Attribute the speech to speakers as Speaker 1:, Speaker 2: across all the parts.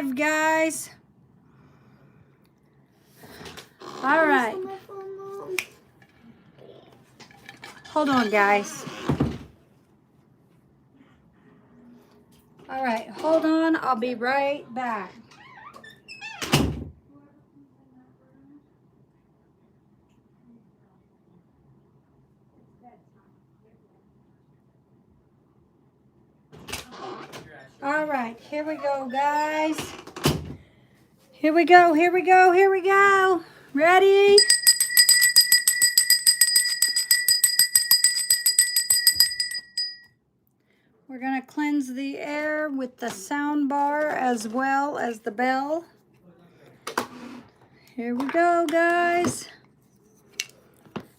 Speaker 1: live, guys. All right. Hold on, guys. All right, hold on. I'll be right back. All right, here we go, guys. Here we go, here we go, here we go. Ready? We're going to cleanse the air with the sound bar as well as the bell. Here we go, guys.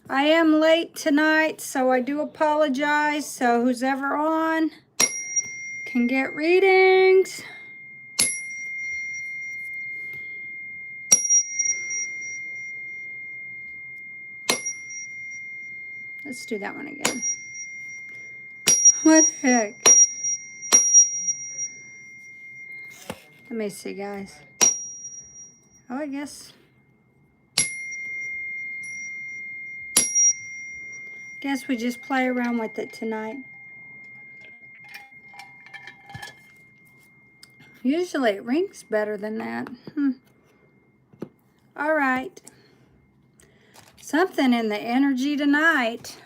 Speaker 1: I am late tonight, so I do apologize. So who's ever on can get readings. Let's do that one again. What the heck? Let me see, guys. Oh, I guess we just play around with it tonight. Usually it rings better than that. All right. Something in the energy tonight.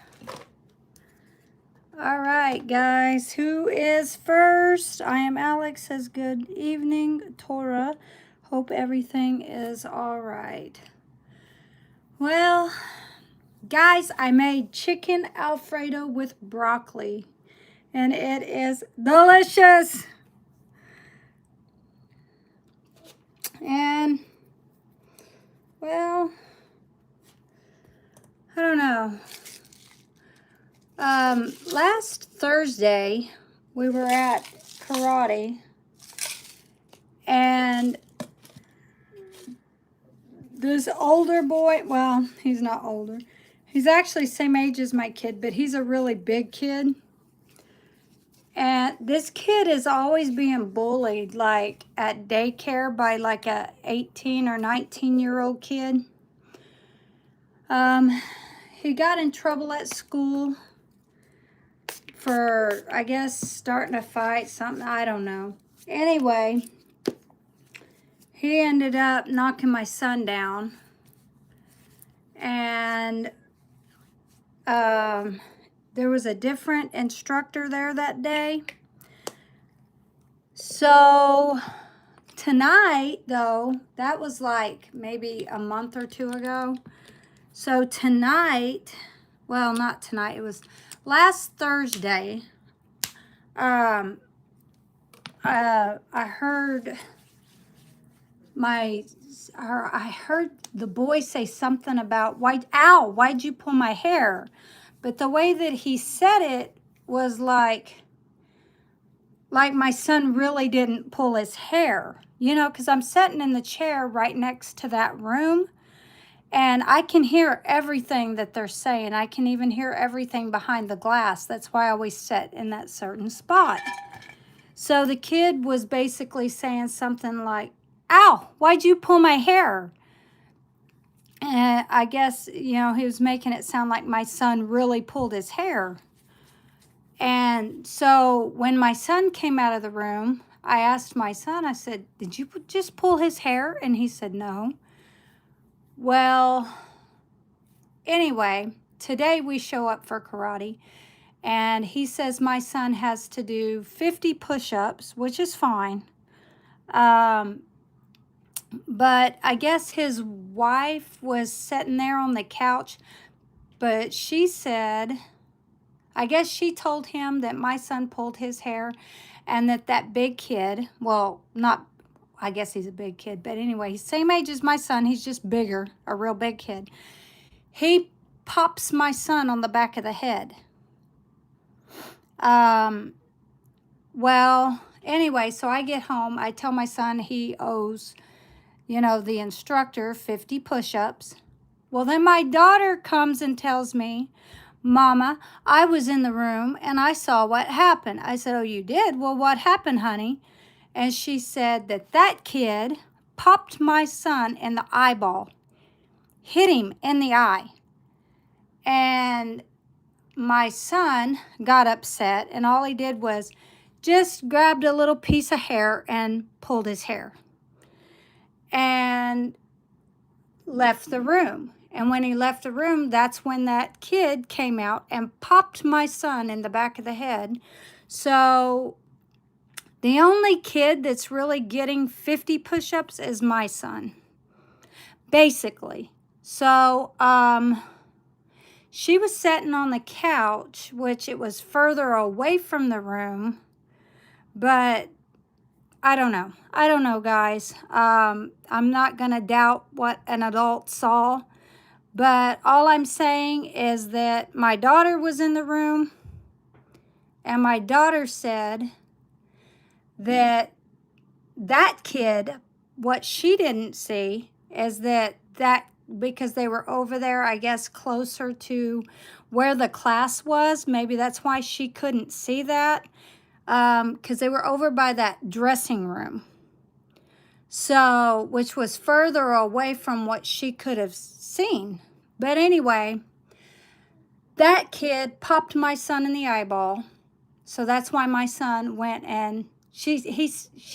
Speaker 1: All right, guys. Who is first? I am Alex. Says good evening, Tora. Hope everything is all right. Well, guys, I made chicken Alfredo with broccoli, and it is delicious. And, well, I don't know. Last Thursday, we were at karate, and this older boy, well, he's not older. He's actually same age as my kid, but he's a really big kid. And this kid is always being bullied, like at daycare by like a 18 or 19-year-old kid. He got in trouble at school for, I guess, starting a fight, something, I don't know. Anyway, he ended up knocking my son down. And there was a different instructor there that day. So tonight, though, that was like maybe a month or two ago. So tonight, well, not tonight, it was last Thursday, I heard the boy say something about, why'd you pull my hair? But the way that he said it was like my son really didn't pull his hair, you know, because I'm sitting in the chair right next to that room, and I can hear everything that they're saying. I can even hear everything behind the glass. That's why I always sit in that certain spot. So the kid was basically saying something like, ow, why'd you pull my hair? And I guess, you know, he was making it sound like my son really pulled his hair. And so when my son came out of the room, I asked my son, I said, did you just pull his hair? And he said, no. Well, anyway, today we show up for karate, and he says my son has to do 50 push-ups, which is fine. But I guess his wife was sitting there on the couch, but she said, I guess she told him that my son pulled his hair, and that big kid, well, not, I guess he's a big kid, but anyway, he's same age as my son. He's just bigger, a real big kid. He pops my son on the back of the head. Well, anyway, so I get home. I tell my son he owes, you know, the instructor 50 push-ups. Well, then my daughter comes and tells me, Mama, I was in the room and I saw what happened. I said, oh, you did? Well, what happened, honey? And she said that that kid popped my son in the eyeball, hit him in the eye. And my son got upset, and all he did was just grabbed a little piece of hair and pulled his hair and left the room. And when he left the room, that's when that kid came out and popped my son in the back of the head. So the only kid that's really getting 50 push-ups is my son, basically. So she was sitting on the couch, which it was further away from the room, but I don't know. I don't know, guys. I'm not going to doubt what an adult saw, but all I'm saying is that my daughter was in the room, and my daughter said that that kid, what she didn't see is that because they were over there, I guess, closer to where the class was, maybe that's why she couldn't see that, because they were over by that dressing room. So, which was further away from what she could have seen. But anyway, that kid popped my son in the eyeball. So that's why my son went, and she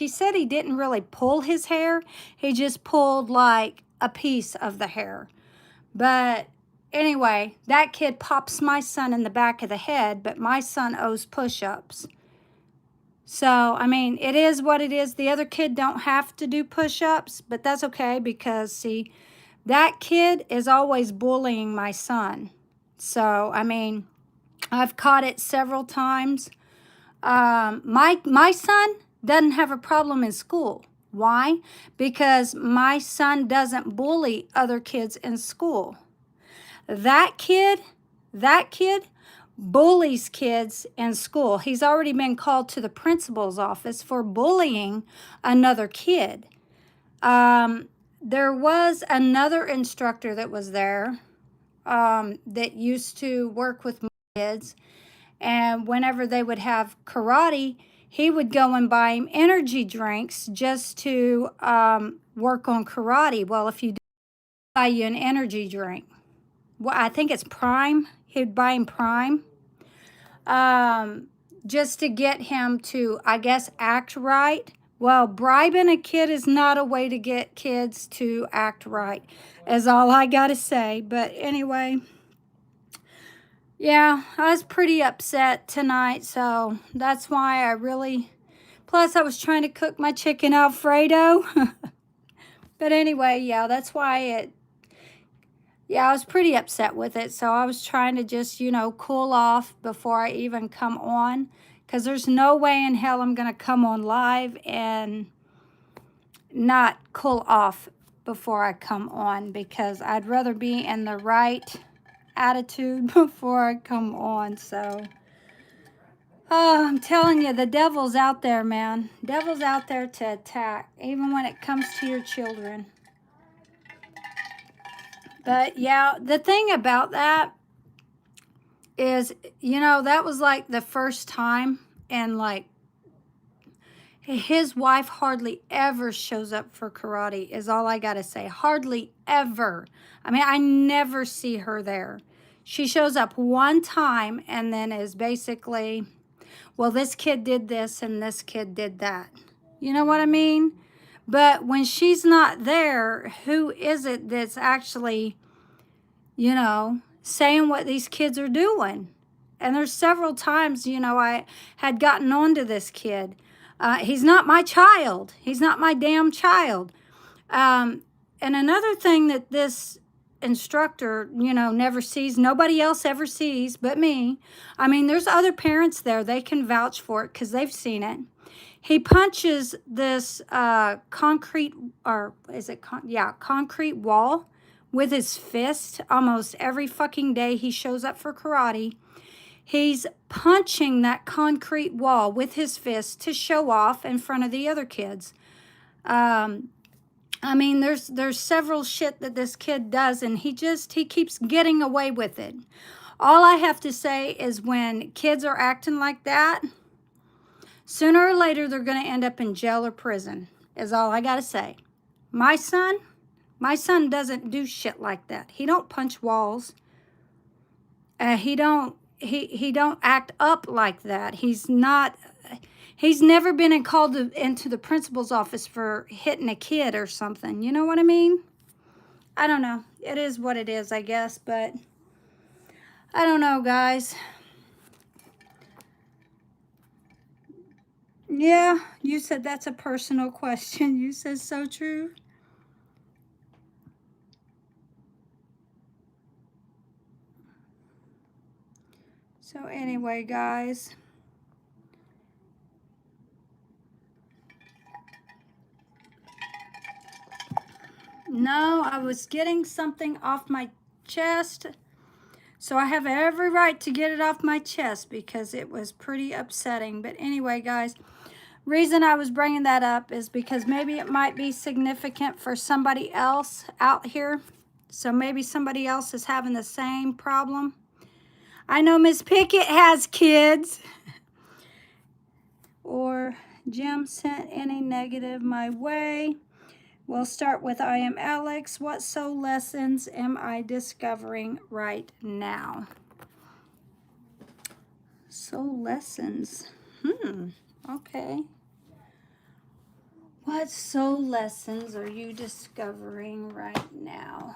Speaker 1: said he didn't really pull his hair. He just pulled like a piece of the hair. But anyway, that kid pops my son in the back of the head, but my son owes push-ups. So, I mean, it is what it is. The other kid don't have to do push-ups, but that's okay because, see, that kid is always bullying my son. So, I mean, I've caught it several times. My son doesn't have a problem in school. Why? Because my son doesn't bully other kids in school. That kid bullies kids in school. He's already been called to the principal's office for bullying another kid. There was another instructor that was there that used to work with kids, and whenever they would have karate, he would go and buy him energy drinks just to work on karate. Well, if you do, buy you an energy drink. Well, I think it's Prime. He'd buy him Prime. Just to get him to, I guess, act right. Well, bribing a kid is not a way to get kids to act right, is all I got to say. But anyway, yeah, I was pretty upset tonight, so that's why I really, plus I was trying to cook my chicken Alfredo. But anyway, yeah, that's why I was pretty upset with it. So I was trying to just, cool off before I even come on. Because there's no way in hell I'm going to come on live and not cool off before I come on. Because I'd rather be in the right attitude before I come on. So, I'm telling you, the devil's out there, man. Devil's out there to attack. Even when it comes to your children. But yeah, the thing about that is, that was like the first time, and like his wife hardly ever shows up for karate is all I got to say. Hardly ever. I mean, I never see her there. She shows up one time and then is basically, well, this kid did this and this kid did that. You know what I mean? But when she's not there, who is it that's actually, saying what these kids are doing? And there's several times, I had gotten on to this kid. He's not my child. He's not my damn child. And another thing that this instructor, never sees, nobody else ever sees but me. I mean, there's other parents there. They can vouch for it because they've seen it. He punches this concrete wall with his fist almost every fucking day he shows up for karate. He's punching that concrete wall with his fist to show off in front of the other kids. I mean, there's several shit that this kid does, and he keeps getting away with it. All I have to say is when kids are acting like that, Sooner or later, they're going to end up in jail or prison, is all I got to say. My son doesn't do shit like that. He don't punch walls. He don't act up like that. He's never been called into the principal's office for hitting a kid or something. You know what I mean? I don't know. It is what it is, I guess, but I don't know, guys. Yeah, you said that's a personal question. You said so true. So anyway, guys. No, I was getting something off my chest. So I have every right to get it off my chest because it was pretty upsetting. But anyway, guys, reason I was bringing that up is because maybe it might be significant for somebody else out here. So maybe somebody else is having the same problem. I know Miss Pickett has kids. Or Jim sent any negative my way. We'll start with I am Alex. What soul lessons am I discovering right now? Soul lessons. Okay. What soul lessons are you discovering right now?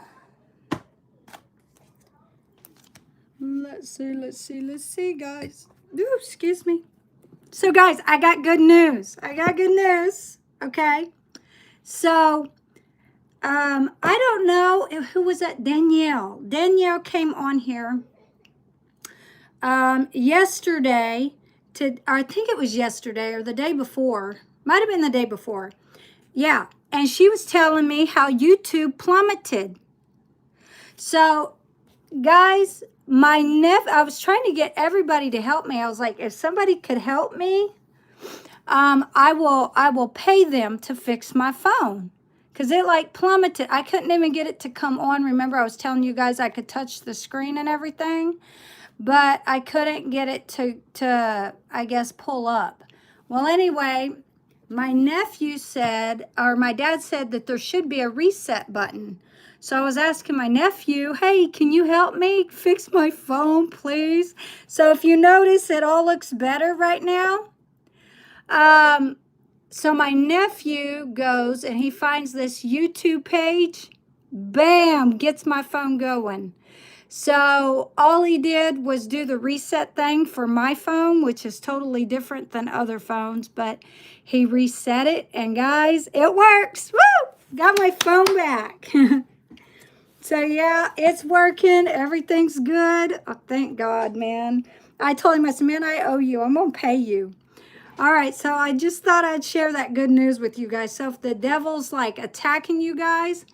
Speaker 1: Let's see, guys. Ooh, excuse me. So, guys, I got good news. Okay? So, I don't know who was that. Danielle. Danielle came on here yesterday. I think it was yesterday or the day before. Might have been the day before. Yeah, and she was telling me how YouTube plummeted. So, guys, I was trying to get everybody to help me. I was like, if somebody could help me, I will pay them to fix my phone. Because it like plummeted. I couldn't even get it to come on. Remember, I was telling you guys I could touch the screen and everything. But I couldn't get it to I guess, pull up. Well, anyway, my nephew said, or my dad said that there should be a reset button. So I was asking my nephew, hey, can you help me fix my phone, please? So if you notice, it all looks better right now. So my nephew goes and he finds this YouTube page, bam, gets my phone going. So all he did was do the reset thing for my phone, which is totally different than other phones, but he reset it, and guys, it works. Woo! Got my phone back. So yeah, it's working. Everything's good. Oh, thank God, man. I told him, I said, man, I owe you. I'm going to pay you. All right, so I just thought I'd share that good news with you guys. So if the devil's like attacking you guys,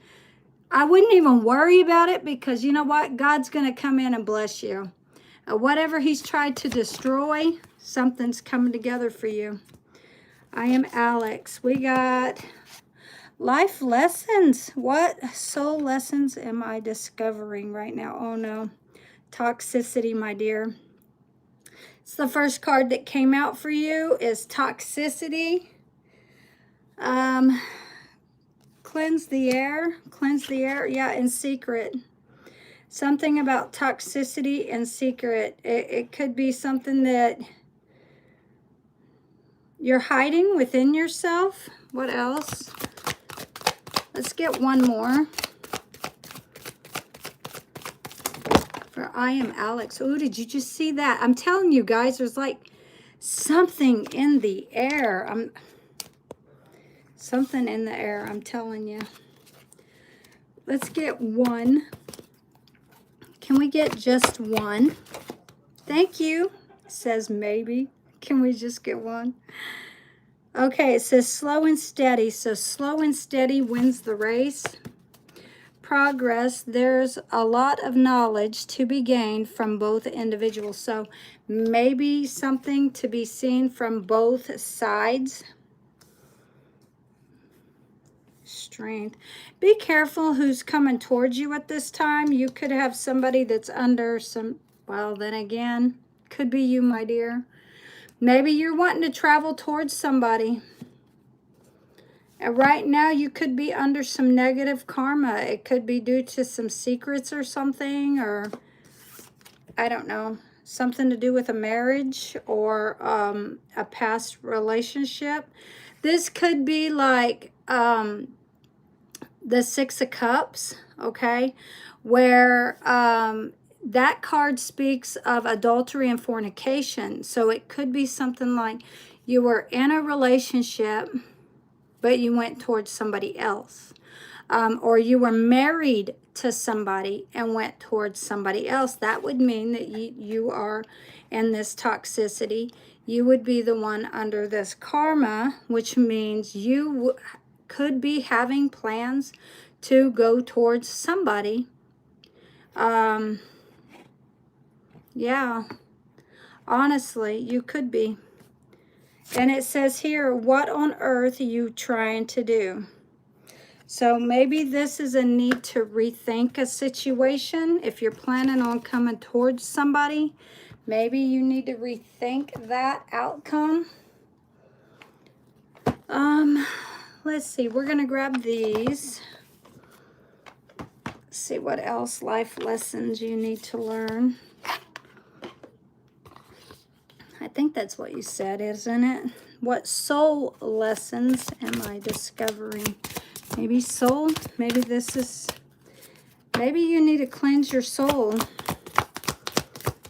Speaker 1: I wouldn't even worry about it because you know what? God's going to come in and bless you. Whatever he's tried to destroy, something's coming together for you. I am Alex. We got life lessons. What soul lessons am I discovering right now? Oh no. Toxicity, my dear. It's the first card that came out for you is toxicity. Cleanse the air, yeah, in secret. Something about toxicity in secret. It could be something that you're hiding within yourself. What else? Let's get one more. For I am Alex. Oh, did you just see that? I'm telling you guys, there's like something in the air. Something in the air, I'm telling you. Let's get one. Can we get just one? Thank you. It says maybe. Can we just get one? Okay, it says slow and steady. So slow and steady wins the race. Progress, there's a lot of knowledge to be gained from both individuals. So maybe something to be seen from both sides. Strength. Be careful who's coming towards you at this time. You could have somebody that's under some, well, then again, could be you, my dear. Maybe you're wanting to travel towards somebody. And right now you could be under some negative karma. It could be due to some secrets or something, or I don't know, something to do with a marriage or a past relationship. This could be like the Six of Cups, okay, where that card speaks of adultery and fornication. So it could be something like you were in a relationship, but you went towards somebody else. Or you were married to somebody and went towards somebody else. That would mean that you are in this toxicity. You would be the one under this karma, which means you could be having plans to go towards somebody. Yeah, honestly, you could be. And it says here, what on earth are you trying to do? So maybe this is a need to rethink a situation. If you're planning on coming towards somebody, maybe you need to rethink that outcome. Let's see, we're going to grab these. See what else life lessons you need to learn. I think that's what you said, isn't it? What soul lessons am I discovering? Maybe soul, maybe this is, maybe you need to cleanse your soul.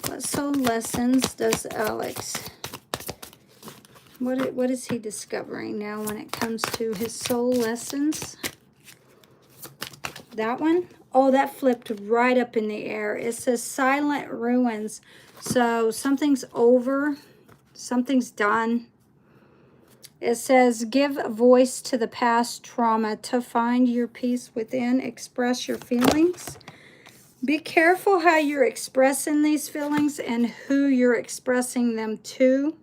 Speaker 1: What soul lessons does Alex, what is he discovering now when it comes to his soul lessons? That one? Oh, that flipped right up in the air. It says silent ruins. So something's over, something's done. It says, give voice to the past trauma to find your peace within. Express your feelings. Be careful how you're expressing these feelings and who you're expressing them to.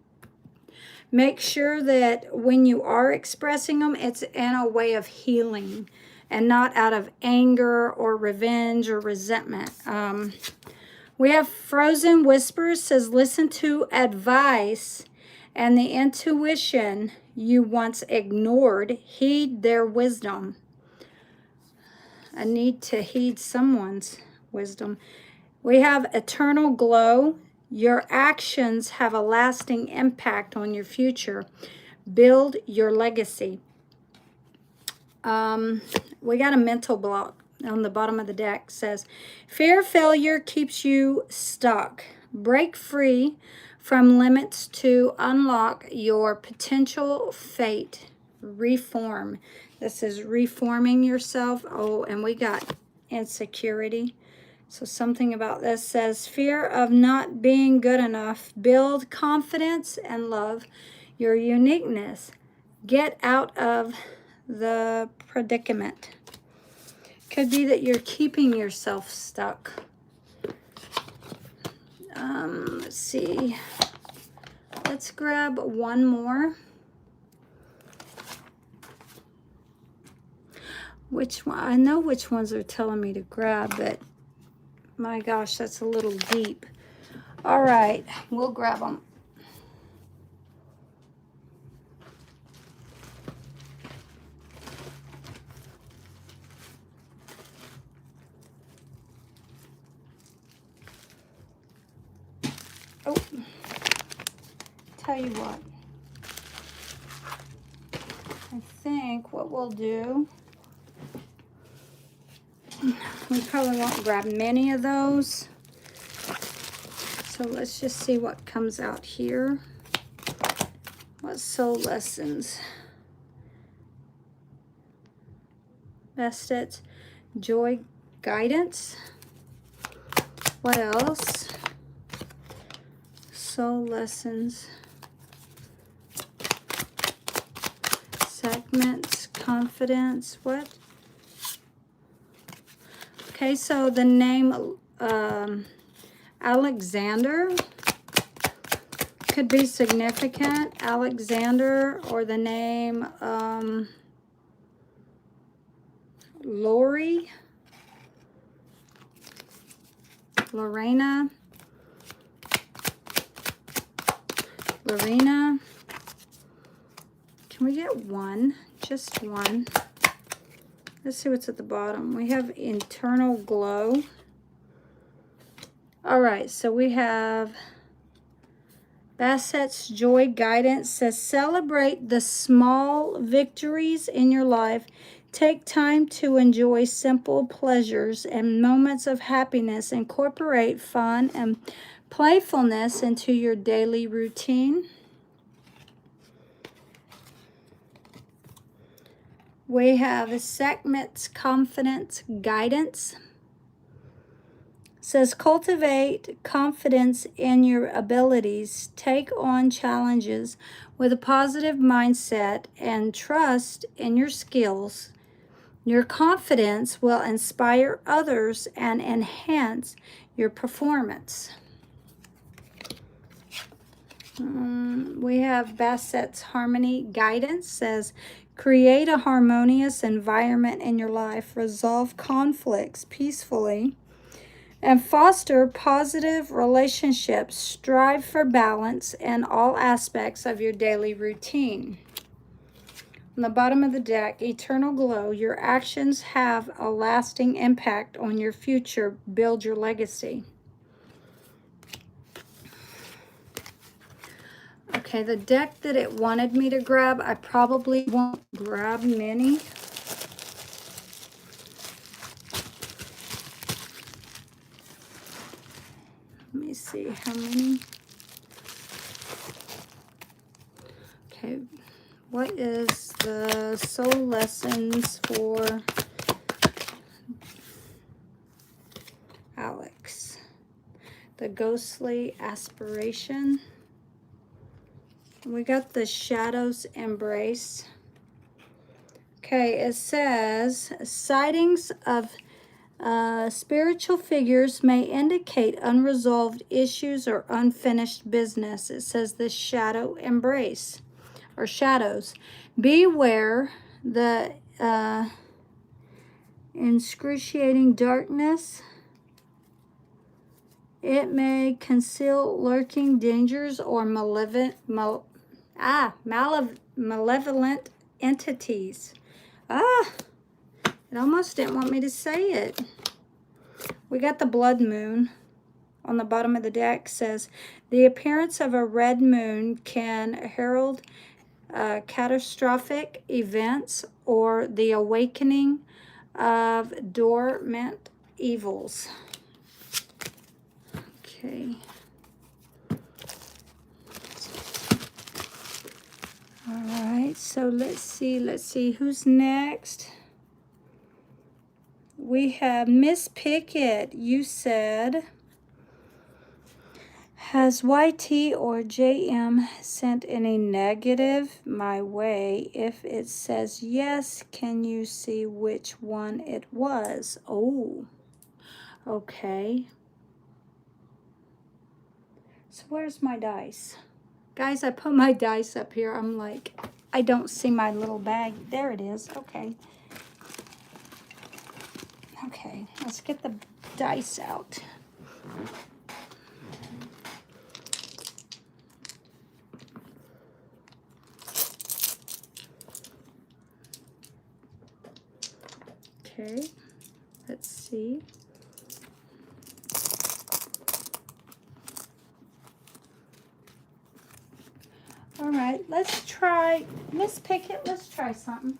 Speaker 1: Make sure that when you are expressing them, it's in a way of healing and not out of anger or revenge or resentment. We have Frozen Whispers, says, listen to advice and the intuition you once ignored. Heed their wisdom. A need to heed someone's wisdom. We have Eternal Glow. Your actions have a lasting impact on your future. Build your legacy. We got a mental block on the bottom of the deck. Says, fear of failure keeps you stuck. Break free from limits to unlock your potential fate. Reform. This is reforming yourself. Oh, and we got insecurity. So something about this says, fear of not being good enough. Build confidence and love your uniqueness. Get out of the predicament. Could be that you're keeping yourself stuck. Let's see. Let's grab one more. Which one? I know which ones are telling me to grab, but my gosh, that's a little deep. All right, we'll grab them. Oh, tell you what. I think what we'll do, we probably won't grab many of those. So let's just see what comes out here. What soul lessons? Best joy guidance. What else? Soul lessons. Segments, confidence. What? Okay, so the name Alexander could be significant. Alexander, or the name Lori, Lorena, Lorena. Can we get one? Just one. Let's see what's at the bottom. We have internal glow. All right, so we have Bassett's Joy Guidance says, celebrate the small victories in your life. Take time to enjoy simple pleasures and moments of happiness. Incorporate fun and playfulness into your daily routine. We have Sekhmet's Confidence Guidance. Says, cultivate confidence in your abilities. Take on challenges with a positive mindset and trust in your skills. Your confidence will inspire others and enhance your performance. We have Bassett's Harmony Guidance. Says, create a harmonious environment in your life. Resolve conflicts peacefully and foster positive relationships. Strive for balance in all aspects of your daily routine. On the bottom of the deck, Eternal Glow. Your actions have a lasting impact on your future. Build your legacy. Okay, the deck that it wanted me to grab, I probably won't grab many. Let me see how many. Okay, what is the soul lessons for Alex? The ghostly aspiration. We got the shadows embrace. Okay, it says sightings of spiritual figures may indicate unresolved issues or unfinished business. It says the shadow embrace, or shadows. Beware the excruciating darkness. It may conceal lurking dangers or malevolent entities. It almost didn't want me to say it. We got the blood moon on the bottom of the deck. Says, the appearance of a red moon can herald catastrophic events or the awakening of dormant evils. Okay. All right, so let's see who's next. We have Miss Pickett. You said, has YT or JM sent any negative my way? If it says yes, can you see which one it was? Oh, okay. So where's my dice? Guys, I put my dice up here. I'm like, I don't see my little bag. There it is. Okay. Okay, let's get the dice out. Okay, let's see. All right, let's try, Miss Pickett, let's try something.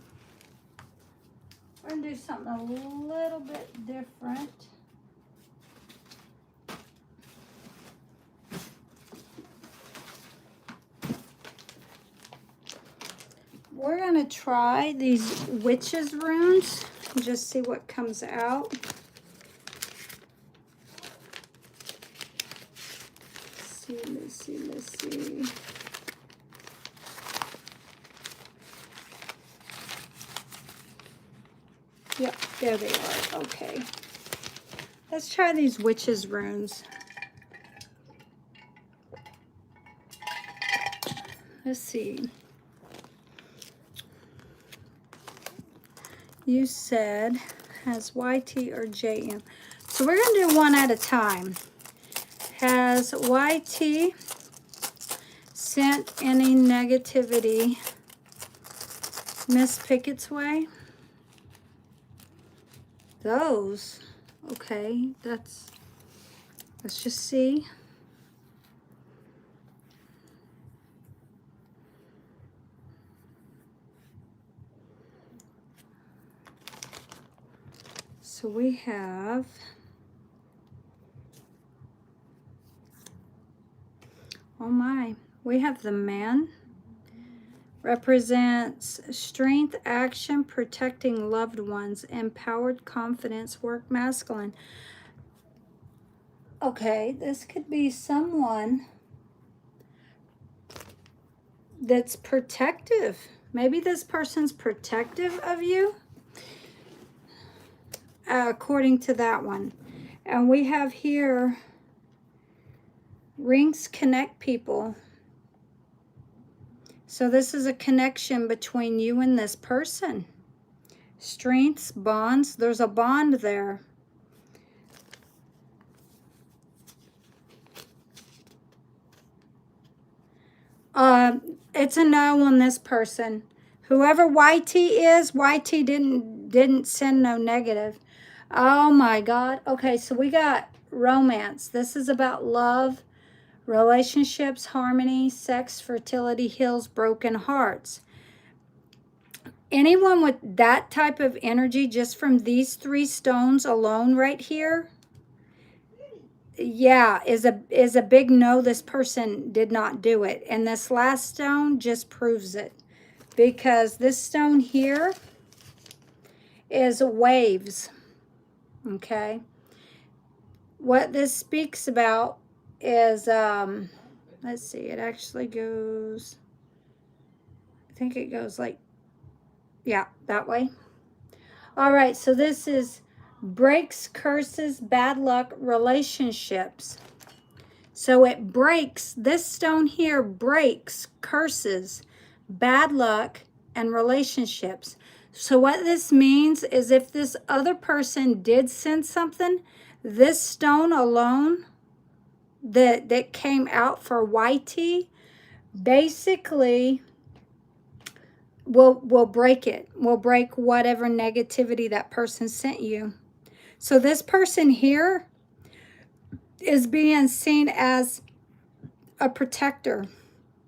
Speaker 1: We're going to do something a little bit different. We're going to try these witches runes and just see what comes out. Let's see. Yep, there they are. Okay. Let's try these witches runes. Let's see. You said, has YT or JM? So we're going to do one at a time. Has YT sent any negativity Miss Pickett's way? Those. Okay, let's just see. So we have, oh my, we have the man. Represents strength, action, protecting loved ones, empowered confidence, work masculine. Okay, this could be someone that's protective. Maybe this person's protective of you, according to that one. And we have here, rings connect people. So this is a connection between you and this person. Strengths, bonds, there's a bond there. It's a no on this person. Whoever YT is, YT didn't send no negative. Oh my God. Okay, so we got romance. This is about love, relationships, harmony, sex, fertility, heals broken hearts. Anyone with that type of energy, just from these 3 stones alone right here, yeah, is a big no. This person did not do it. And this last stone just proves it. Because this stone here is waves. Okay. What this speaks about is, let's see, it actually goes, I think it goes like, yeah, that way. All right, so this is breaks, curses, bad luck, relationships. So it breaks, this stone here breaks, curses, bad luck, and relationships. So what this means is if this other person did send something, this stone alone that came out for YT basically will break it. Will break whatever negativity that person sent you. So this person here is being seen as a protector.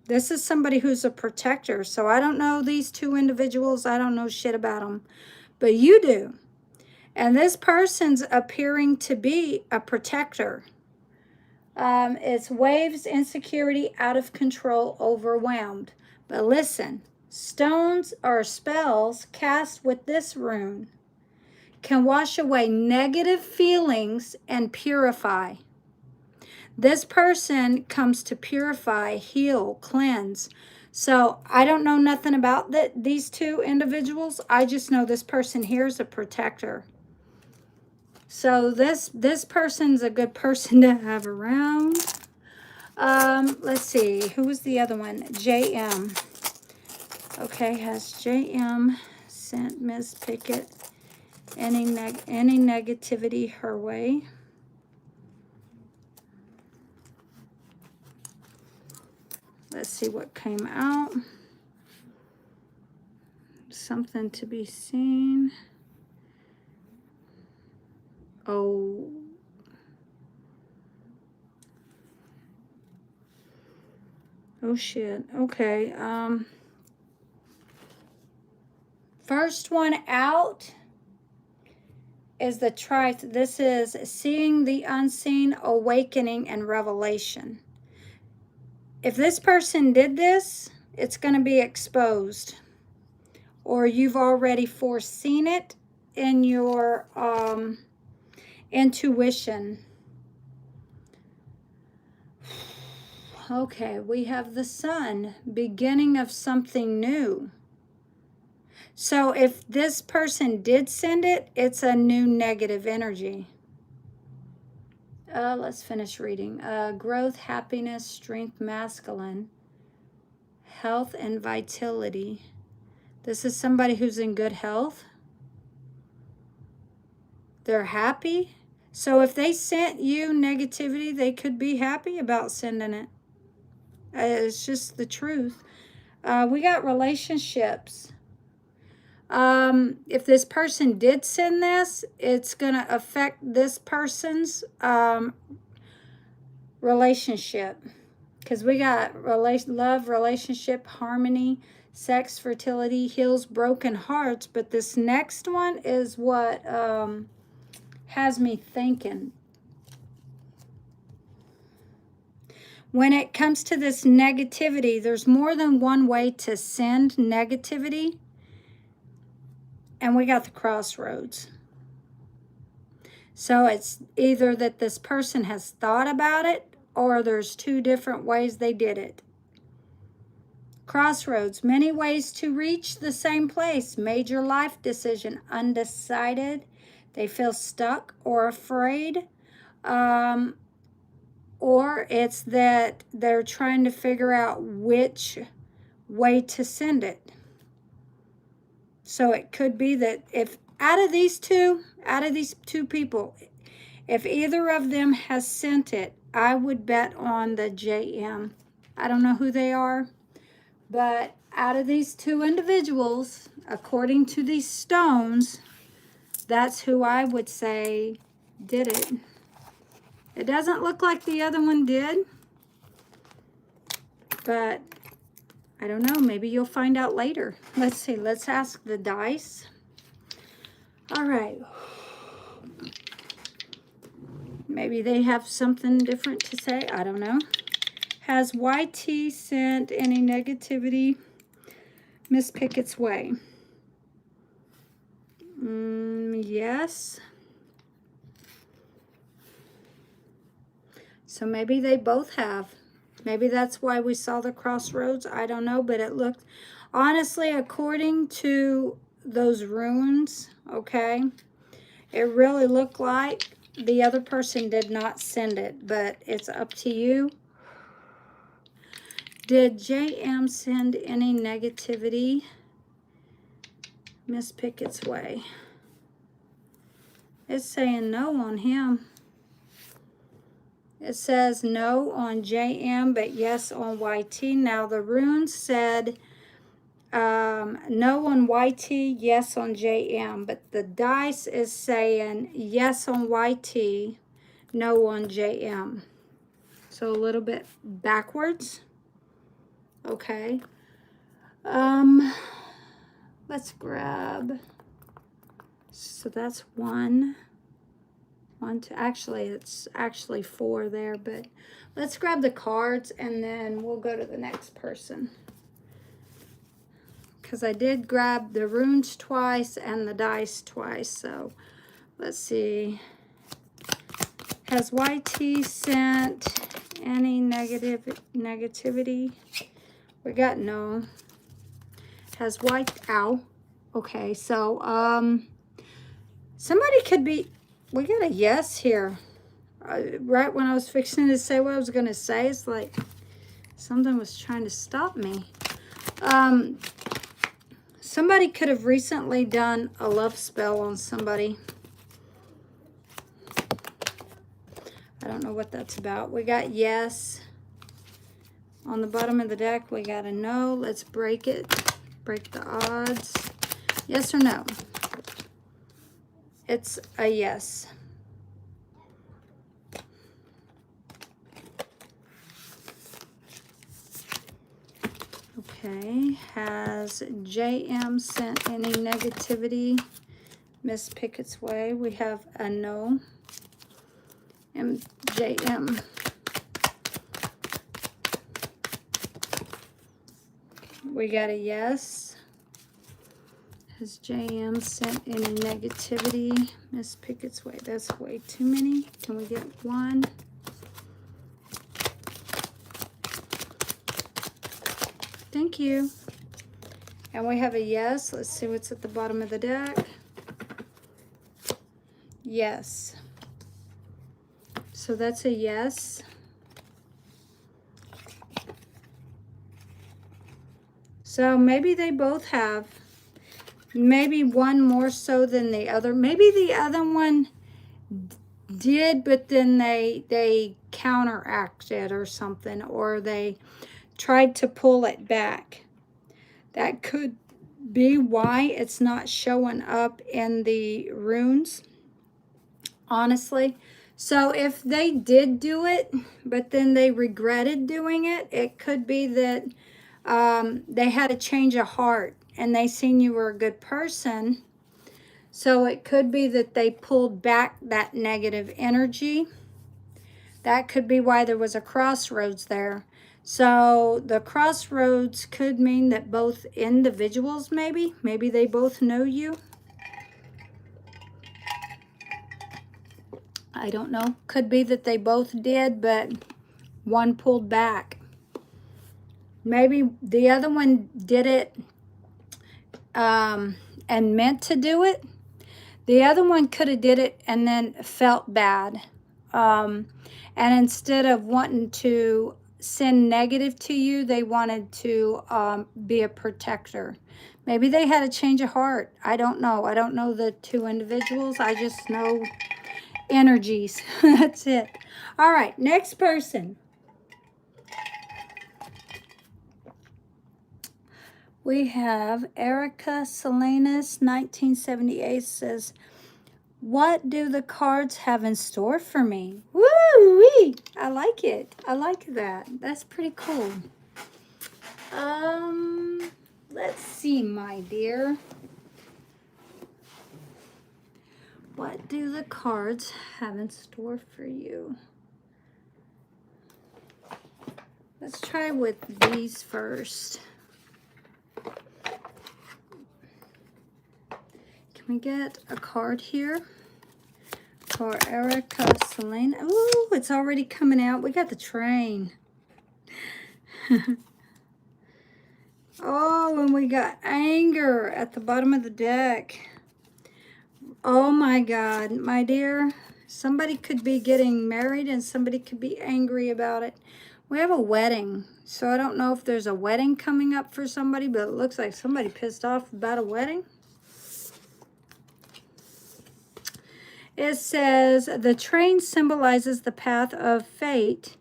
Speaker 1: This is somebody who's a protector. So I don't know these 2 individuals. I don't know shit about them. But you do. And this person's appearing to be a protector. It's waves, insecurity, out of control, overwhelmed. But listen, stones or spells cast with this rune can wash away negative feelings and purify. This person comes to purify, heal, cleanse. So I don't know nothing about these 2 individuals. I just know this person here is a protector. So this person's a good person to have around. Let's see. Who was the other one? JM. Okay, has JM sent Ms. Pickett any negativity her way? Let's see what came out. Something to be seen. Oh. Oh shit. Okay. First one out is the Trith. This is seeing the unseen, awakening, and revelation. If this person did this, it's going to be exposed. Or you've already foreseen it in your intuition. Okay, we have the Sun, beginning of something new. So if this person did send it, it's a new negative energy. Let's finish reading. Growth, happiness, strength, masculine, health, and vitality. This is somebody who's in good health. They're happy. So if they sent you negativity, they could be happy about sending it. It's just the truth. We got relationships. If this person did send this, it's going to affect this person's relationship. Because we got love, relationship, harmony, sex, fertility, heals broken hearts. But this next one is what has me thinking. When it comes to this negativity, there's more than one way to send negativity. And we got the crossroads. So it's either that this person has thought about it, or there's two different ways they did it. Crossroads, many ways to reach the same place. Major life decision, undecided. They feel stuck or afraid. Or it's that they're trying to figure out which way to send it. So it could be that if out of these two people, if either of them has sent it, I would bet on the JM. I don't know who they are, but out of these two individuals, according to these stones, that's who I would say did it. It doesn't look like the other one did, but I don't know. Maybe you'll find out later. Let's see. Let's ask the dice. All right. Maybe they have something different to say. I don't know. Has YT sent any negativity Miss Pickett's way? Yes. So maybe they both have. Maybe that's why we saw the crossroads. I don't know, but it looked, honestly, according to those runes, okay, it really looked like the other person did not send it, but it's up to you. Did JM send any negativity Miss Pickett's way? It's saying no on him. It says no on JM, but yes on YT. Now the runes said no on YT, yes on JM. But the dice is saying yes on YT, no on JM. So a little bit backwards. Okay. Let's grab. So that's one, two. Actually, it's actually four there, but let's grab the cards and then we'll go to the next person. Because I did grab the runes twice and the dice twice. So let's see. Has YT sent any negativity? We got no. Has ow. Okay, so somebody could be, we got a yes here. Right when I was fixing to say what I was going to say, it's like something was trying to stop me. Somebody could have recently done a love spell on somebody. I don't know what that's about. We got yes. On the bottom of the deck, we got a no. Let's break it. Break the odds. Yes or no? It's a yes. Okay. Has JM sent any negativity Miss Pickett's way? We have a no. And JM. We got a yes. Has JM sent any negativity Miss Pickett's way? That's way too many. Can we get one? Thank you. And we have a yes. Let's see what's at the bottom of the deck. Yes. So that's a yes. So maybe they both have. Maybe one more so than the other. Maybe the other one did, but then they counteracted or something. Or they tried to pull it back. That could be why it's not showing up in the runes, honestly. So if they did do it, but then they regretted doing it, it could be that they had a change of heart and they seen you were a good person. So it could be that they pulled back that negative energy. That could be why there was a crossroads there. So the crossroads could mean that both individuals, maybe they both know you. I don't know. Could be that they both did, but one pulled back. Maybe the other one did it and meant to do it. The other one could have did it and then felt bad. And instead of wanting to send negative to you, they wanted to be a protector. Maybe they had a change of heart. I don't know. I don't know the two individuals. I just know energies. That's it. All right, next person. We have Erica Salinas, 1978, says, what do the cards have in store for me? Woo-wee! I like it. I like that. That's pretty cool. Let's see, my dear. What do the cards have in store for you? Let's try with these first. Can we get a card here for Erica Selena? Ooh, it's already coming out. We got the train. Oh, and we got anger at the bottom of the deck. Oh my God, my dear. Somebody could be getting married and somebody could be angry about it. We have a wedding. So I don't know if there's a wedding coming up for somebody, but it looks like somebody pissed off about a wedding. It says, the train symbolizes the path of fate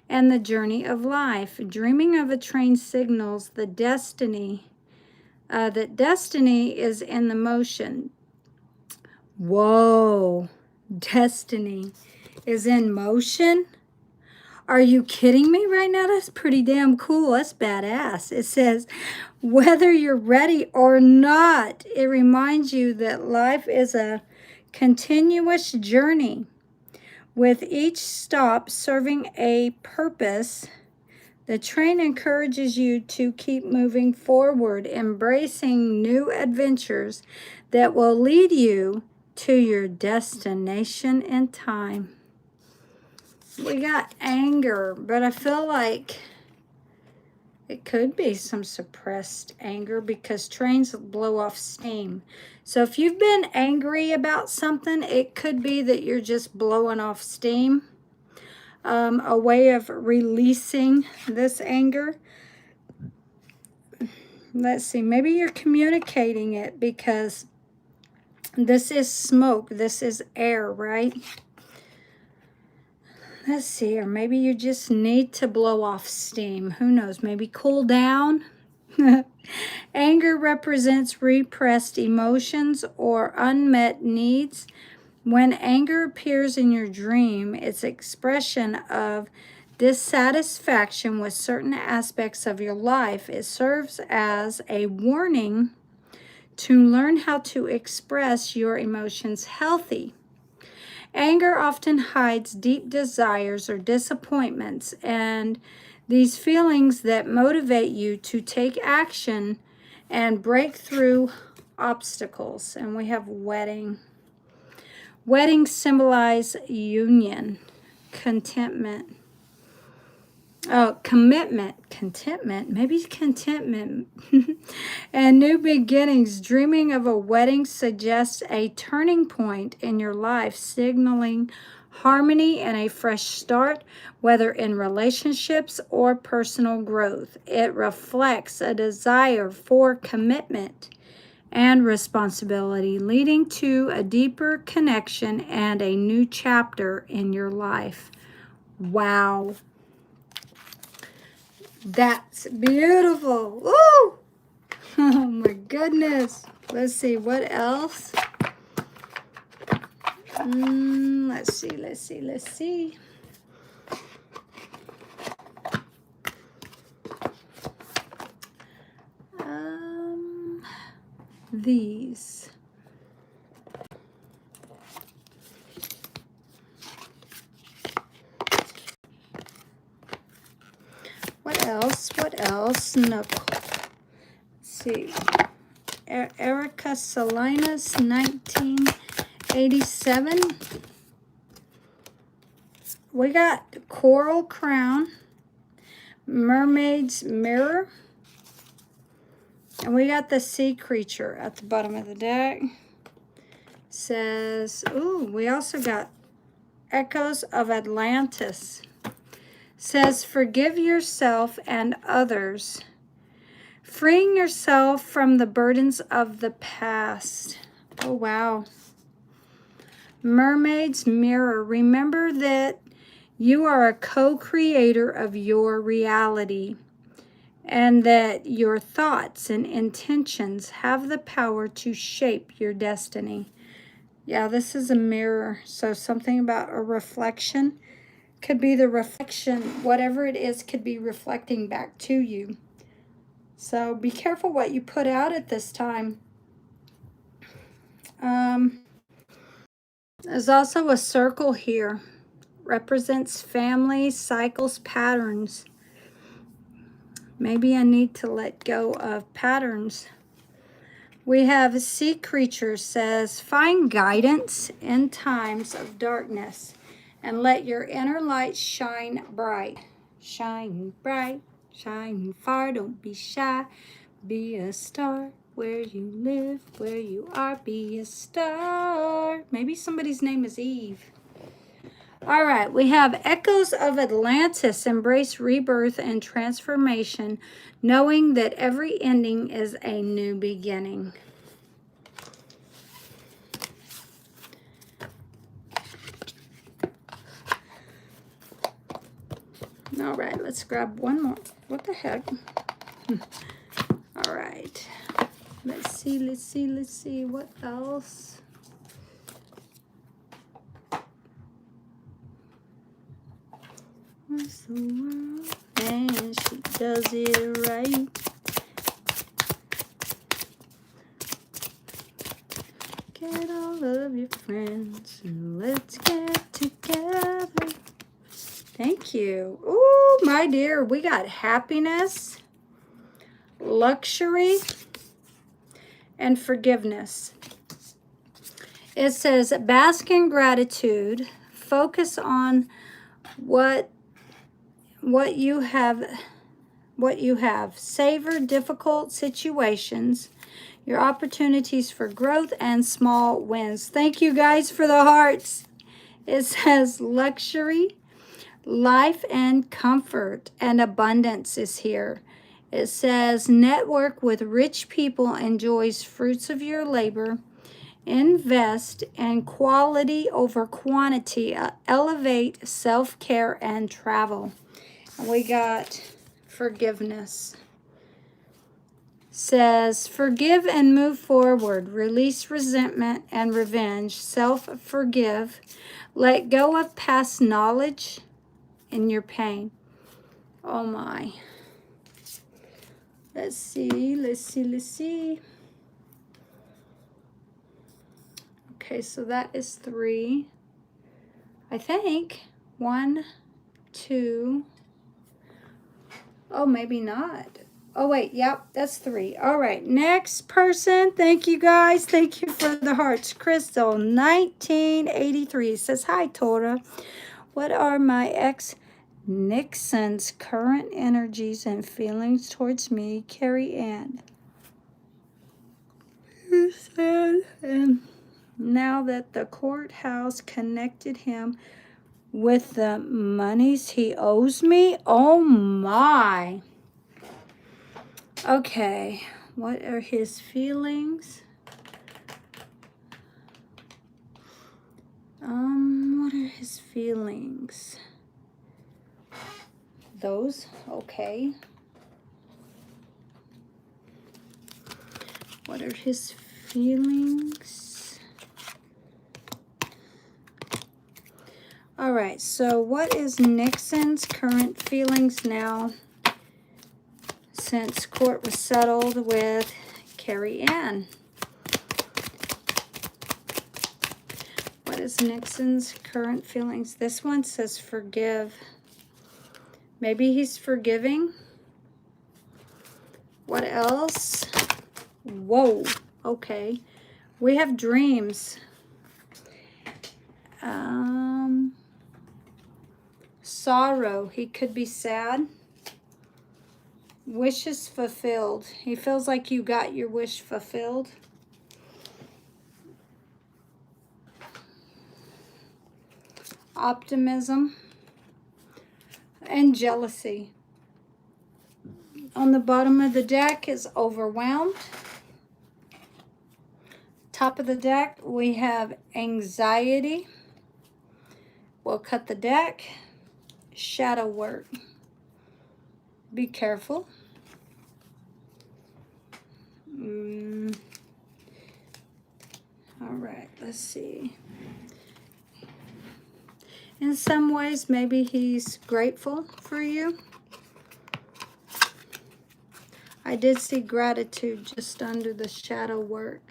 Speaker 1: and the journey of life. Dreaming of a train signals the destiny, that destiny is in the motion. Whoa, destiny is in motion? Are you kidding me right now? That's pretty damn cool. That's badass. It says, whether you're ready or not, it reminds you that life is a continuous journey, with each stop serving a purpose. The train encourages you to keep moving forward, embracing new adventures that will lead you to your destination in time. We got anger, but I feel like it could be some suppressed anger because trains blow off steam. So if you've been angry about something, it could be that you're just blowing off steam. A way of releasing this anger. Let's see, maybe you're communicating it because this is smoke, this is air, right? Let's see, or maybe you just need to blow off steam. Who knows? Maybe cool down. Anger represents repressed emotions or unmet needs. When anger appears in your dream, it's expression of dissatisfaction with certain aspects of your life. It serves as a warning to learn how to express your emotions healthy. Anger often hides deep desires or disappointments, and these feelings that motivate you to take action and break through obstacles. And we have wedding. Weddings symbolize union, contentment. Oh, commitment, contentment, maybe contentment. And new beginnings. Dreaming of a wedding suggests a turning point in your life, signaling harmony and a fresh start, whether in relationships or personal growth. It reflects a desire for commitment and responsibility, leading to a deeper connection and a new chapter in your life. Wow. That's beautiful. Woo! Oh my goodness. Let's see, what else? Let's see. These. What else? What else? No. Let's see. Erica Salinas, 1987. We got Coral Crown, Mermaid's Mirror, and we got the Sea Creature at the bottom of the deck. Says, ooh, we also got Echoes of Atlantis. Says, forgive yourself and others, freeing yourself from the burdens of the past. Oh, wow. Mermaid's Mirror. Remember that you are a co-creator of your reality, and that your thoughts and intentions have the power to shape your destiny. Yeah, this is a mirror, so something about a reflection. Could be the reflection, whatever it is, could be reflecting back to you. So be careful what you put out at this time. There's also a circle here. Represents family, cycles, patterns. Maybe I need to let go of patterns. We have Sea Creature. Says, find guidance in times of darkness and let your inner light shine bright. Shine bright, shine far, don't be shy. Be a star where you live, where you are. Be a star. Maybe somebody's name is Eve. All right, we have Echoes of Atlantis. Embrace rebirth and transformation, knowing that every ending is a new beginning. All right, let's grab one more. What the heck? All right. Let's see. What else? What's the world? And she does it right. Get all of your friends and let's get together. Thank you. Oh, my dear, we got happiness, luxury, and forgiveness. It says, bask in gratitude, focus on what you have, savor difficult situations, your opportunities for growth, and small wins. Thank you guys for the hearts. It says luxury, life and comfort, and abundance is here. It says network with rich people, enjoys fruits of your labor, invest in quality over quantity, elevate self-care and travel. And we got forgiveness. Says forgive and move forward, release resentment and revenge, self-forgive, let go of past knowledge in your pain. Oh my. Let's see. Okay, so that is 3. I think 1, 2. Oh, maybe not. Oh, wait. Yep, that's 3. All right, next person. Thank you, guys. Thank you for the hearts. Crystal, 1983, says, hi, Tora. What are my ex-Nixon's current energies and feelings towards me? Carrie Ann. You said, and now that the courthouse connected him with the monies he owes me? Oh my. Okay, what are his feelings? What are his feelings? those. Okay. What are his feelings? All right, so what is Nixon's current feelings now since court was settled with Carrie Ann? What is Nixon's current feelings? This one says forgive. Maybe he's forgiving. What else? Whoa, okay. We have dreams. Sorrow, he could be sad. Wishes fulfilled. He feels like you got your wish fulfilled. Optimism and jealousy. On the bottom of the deck is overwhelmed. Top of the deck, we have anxiety. We'll cut the deck. Shadow work. Be careful. All right, let's see. In some ways, maybe he's grateful for you. I did see gratitude just under the shadow work.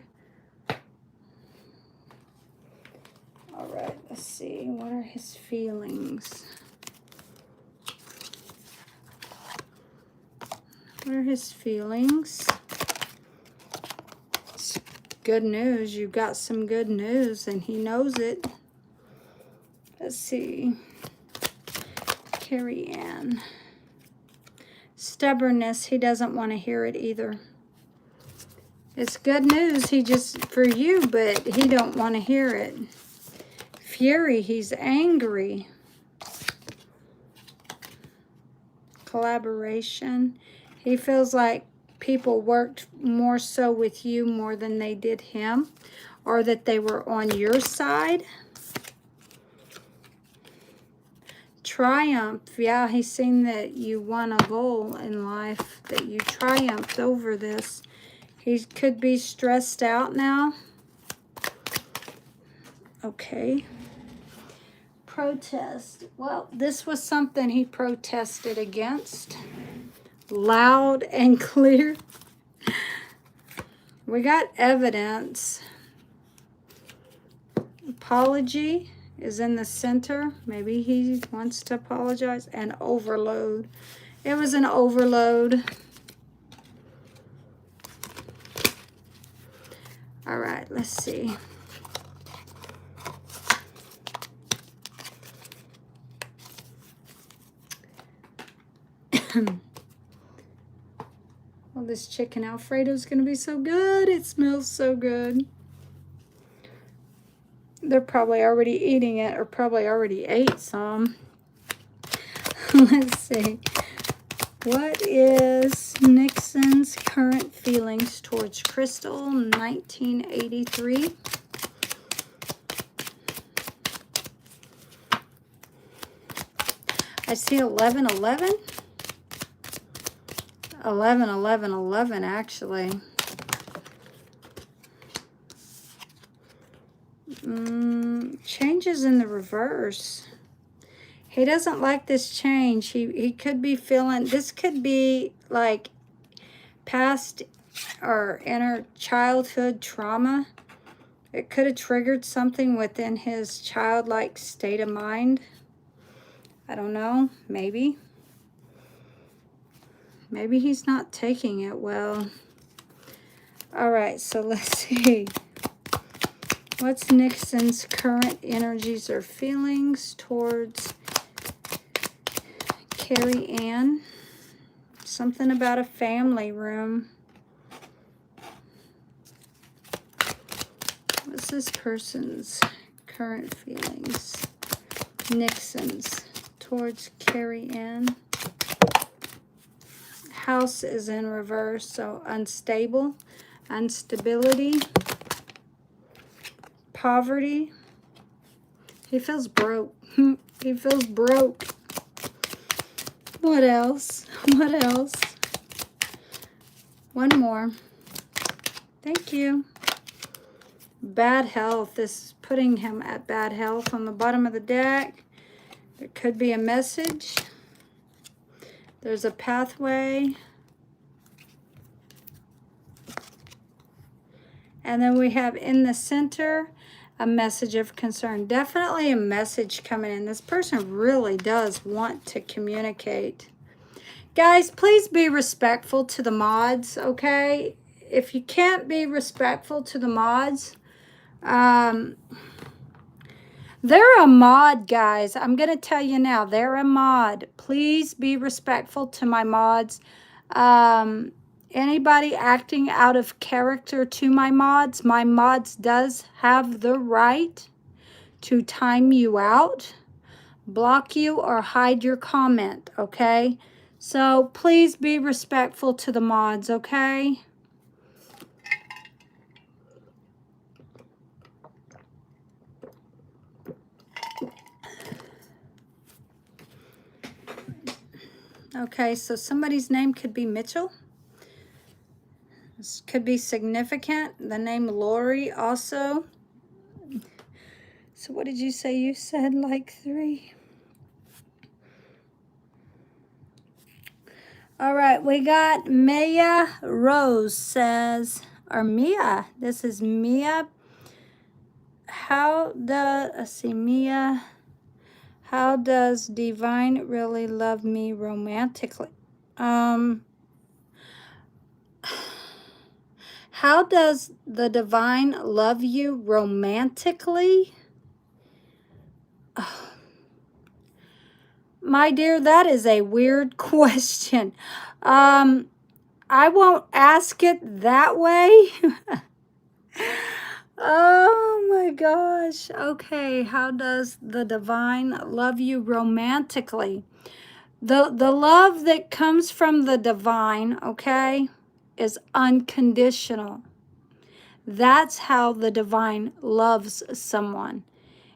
Speaker 1: All right, let's see. What are his feelings? What are his feelings? It's good news. You got some good news, and he knows it. Let's see. Carrie Ann. Stubbornness. He doesn't want to hear it either. It's good news. He just for you, but he don't want to hear it. Fury. He's angry. Collaboration. He feels like people worked more so with you more than they did him, or that they were on your side. Triumph. Yeah, he's seen that you won a goal in life, that you triumphed over this. He could be stressed out now. Okay. Protest. Well, this was something he protested against. Loud and clear. We got evidence. Apology is in the center. Maybe he wants to apologize. And overload. It was an overload. All right, let's see. Well, this chicken Alfredo is going to be so good. It smells so good. They're probably already eating it, or probably already ate some. Let's see. What is Nixon's current feelings towards Crystal, 1983? I see 1111. 111111 actually. Changes in the reverse. He doesn't like this change. He could be feeling, this could be like past or inner childhood trauma. It could have triggered something within his childlike state of mind. I don't know, maybe. Maybe he's not taking it well. All right, so let's see. What's Nixon's current energies or feelings towards Carrie Ann? Something about a family room. What's this person's current feelings? Nixon's towards Carrie Ann. House is in reverse, so unstable, instability, poverty. He feels broke. He feels broke. What else? What else? One more. Thank you. Bad health. This is putting him at bad health on the bottom of the deck. There could be a message. There's a pathway. And then we have in the center a message of concern. Definitely a message coming in. This person really does want to communicate. Guys, please be respectful to the mods, okay? If you can't be respectful to the mods, they're a mod, guys. I'm going to tell you now, they're a mod. Please be respectful to my mods. Anybody acting out of character to my mods does have the right to time you out, block you, or hide your comment, okay? So please be respectful to the mods, okay? Okay, so somebody's name could be Mitchell. This could be significant. The name Lori also. So what did you say? You said like 3. All right, we got Maya Rose says, or Mia. This is Mia. Mia. How does Divine really love me romantically? How does the Divine love you romantically? Oh, my dear, that is a weird question. I won't ask it that way. Oh my gosh. Okay, how does the Divine love you romantically? The love that comes from the Divine, okay, is unconditional. That's how the Divine loves someone,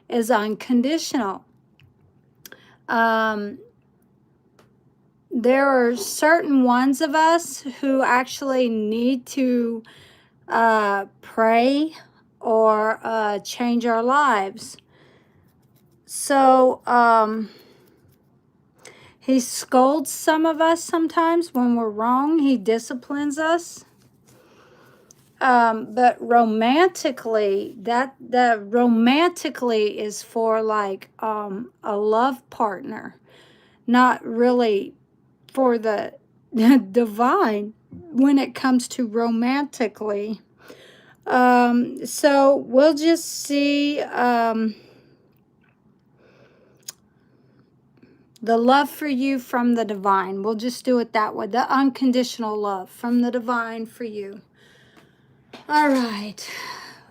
Speaker 1: is unconditional. There are certain ones of us who actually need to pray or change our lives. So he scolds some of us sometimes when we're wrong. He disciplines us. But romantically, that romantically is for like a love partner, not really for the Divine when it comes to romantically. So we'll just see the love for you from the Divine. We'll just do it that way. The unconditional love from the Divine for you. All right.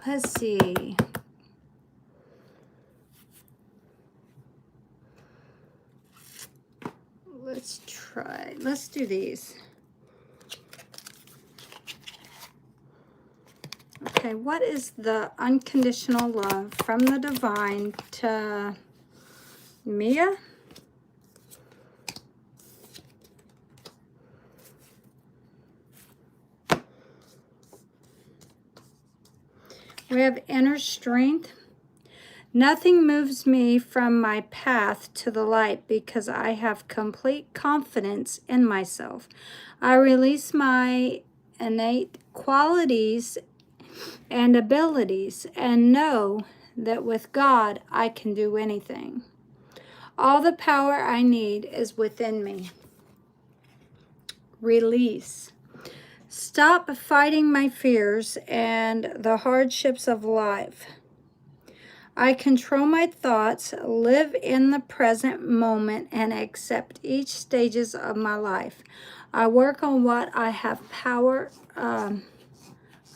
Speaker 1: Let's see. Let's try. Let's do these. Okay, what is the unconditional love from the Divine to Mia? We have inner strength. Nothing moves me from my path to the light because I have complete confidence in myself. I release my innate qualities and abilities and know that with God I can do anything. All the power I need is within me. Release. Stop fighting my fears and the hardships of life. I control my thoughts, live in the present moment, and accept each stages of my life. I work on what I have power. I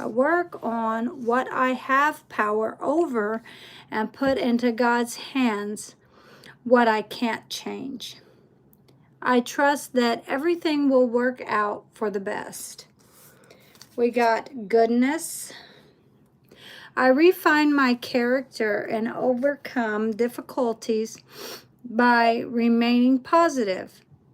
Speaker 1: work on what I have power over, and put into God's hands what I can't change. I trust that everything will work out for the best. We got goodness. I refine my character and overcome difficulties by remaining positive.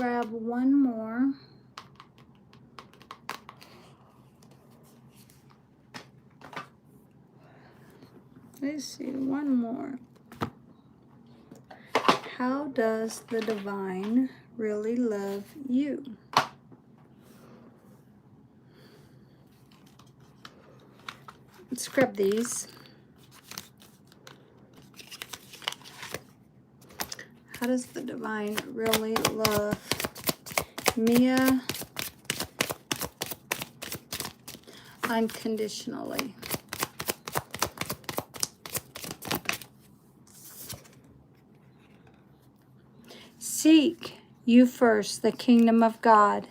Speaker 1: grab one more. Let's see, one more. How does the divine really love you? Let's grab these. How does the divine really love Mia unconditionally? Seek you first the kingdom of God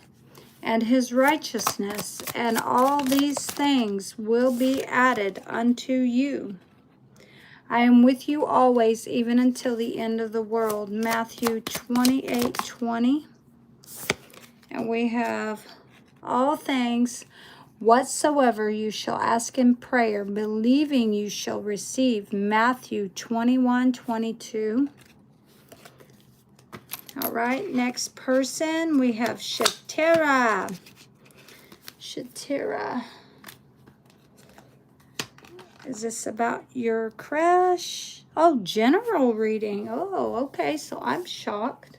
Speaker 1: and his righteousness, and all these things will be added unto you. I am with you always, even until the end of the world. Matthew 28:20. And we have all things whatsoever you shall ask in prayer, believing you shall receive. Matthew 21:22. All right, next person, we have Shatira. Shatira. Is this about your crush? Oh, general reading. Oh, okay, so I'm shocked.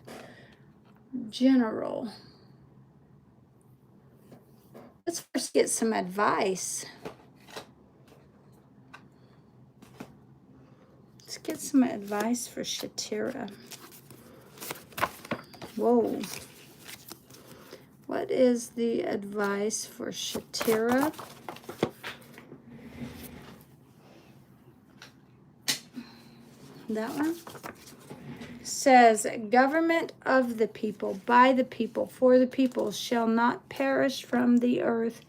Speaker 1: General. Let's first get some advice. Let's get some advice for Shatira. Whoa. What is the advice for Shatira? That one says, government of the people, by the people, for the people, shall not perish from the earth.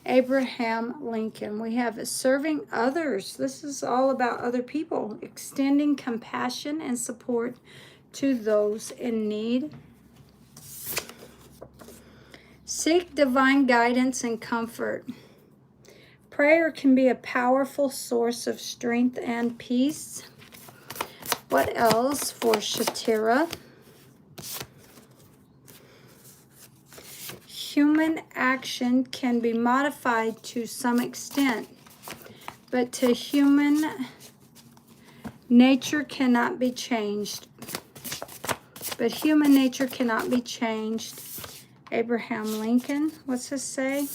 Speaker 1: Abraham Lincoln. We have serving others. This is all about other people, extending compassion and support to those in need. Seek divine guidance and comfort. Prayer can be a powerful source of strength and peace. What else for Shatira? Human action can be modified to some extent, but to human nature cannot be changed. But human nature cannot be changed. Abraham Lincoln. What's this say? It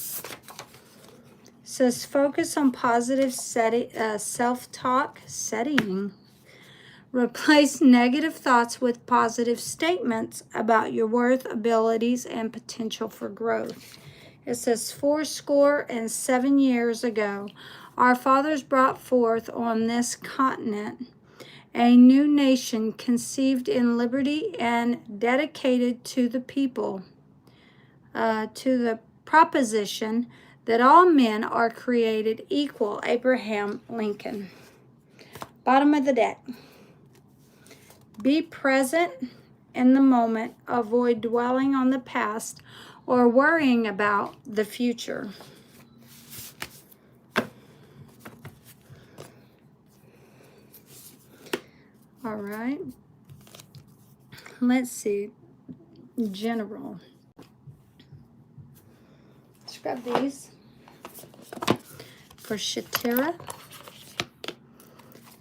Speaker 1: says focus on positive self-talk setting. Replace negative thoughts with positive statements about your worth, abilities, and potential for growth. It says 77 years ago, our fathers brought forth on this continent a new nation conceived in liberty and dedicated to the people, to the proposition that all men are created equal. Abraham Lincoln. Bottom of the deck. Be present in the moment. Avoid dwelling on the past or worrying about the future. All right. Let's see. General. Let's grab these for Shatira.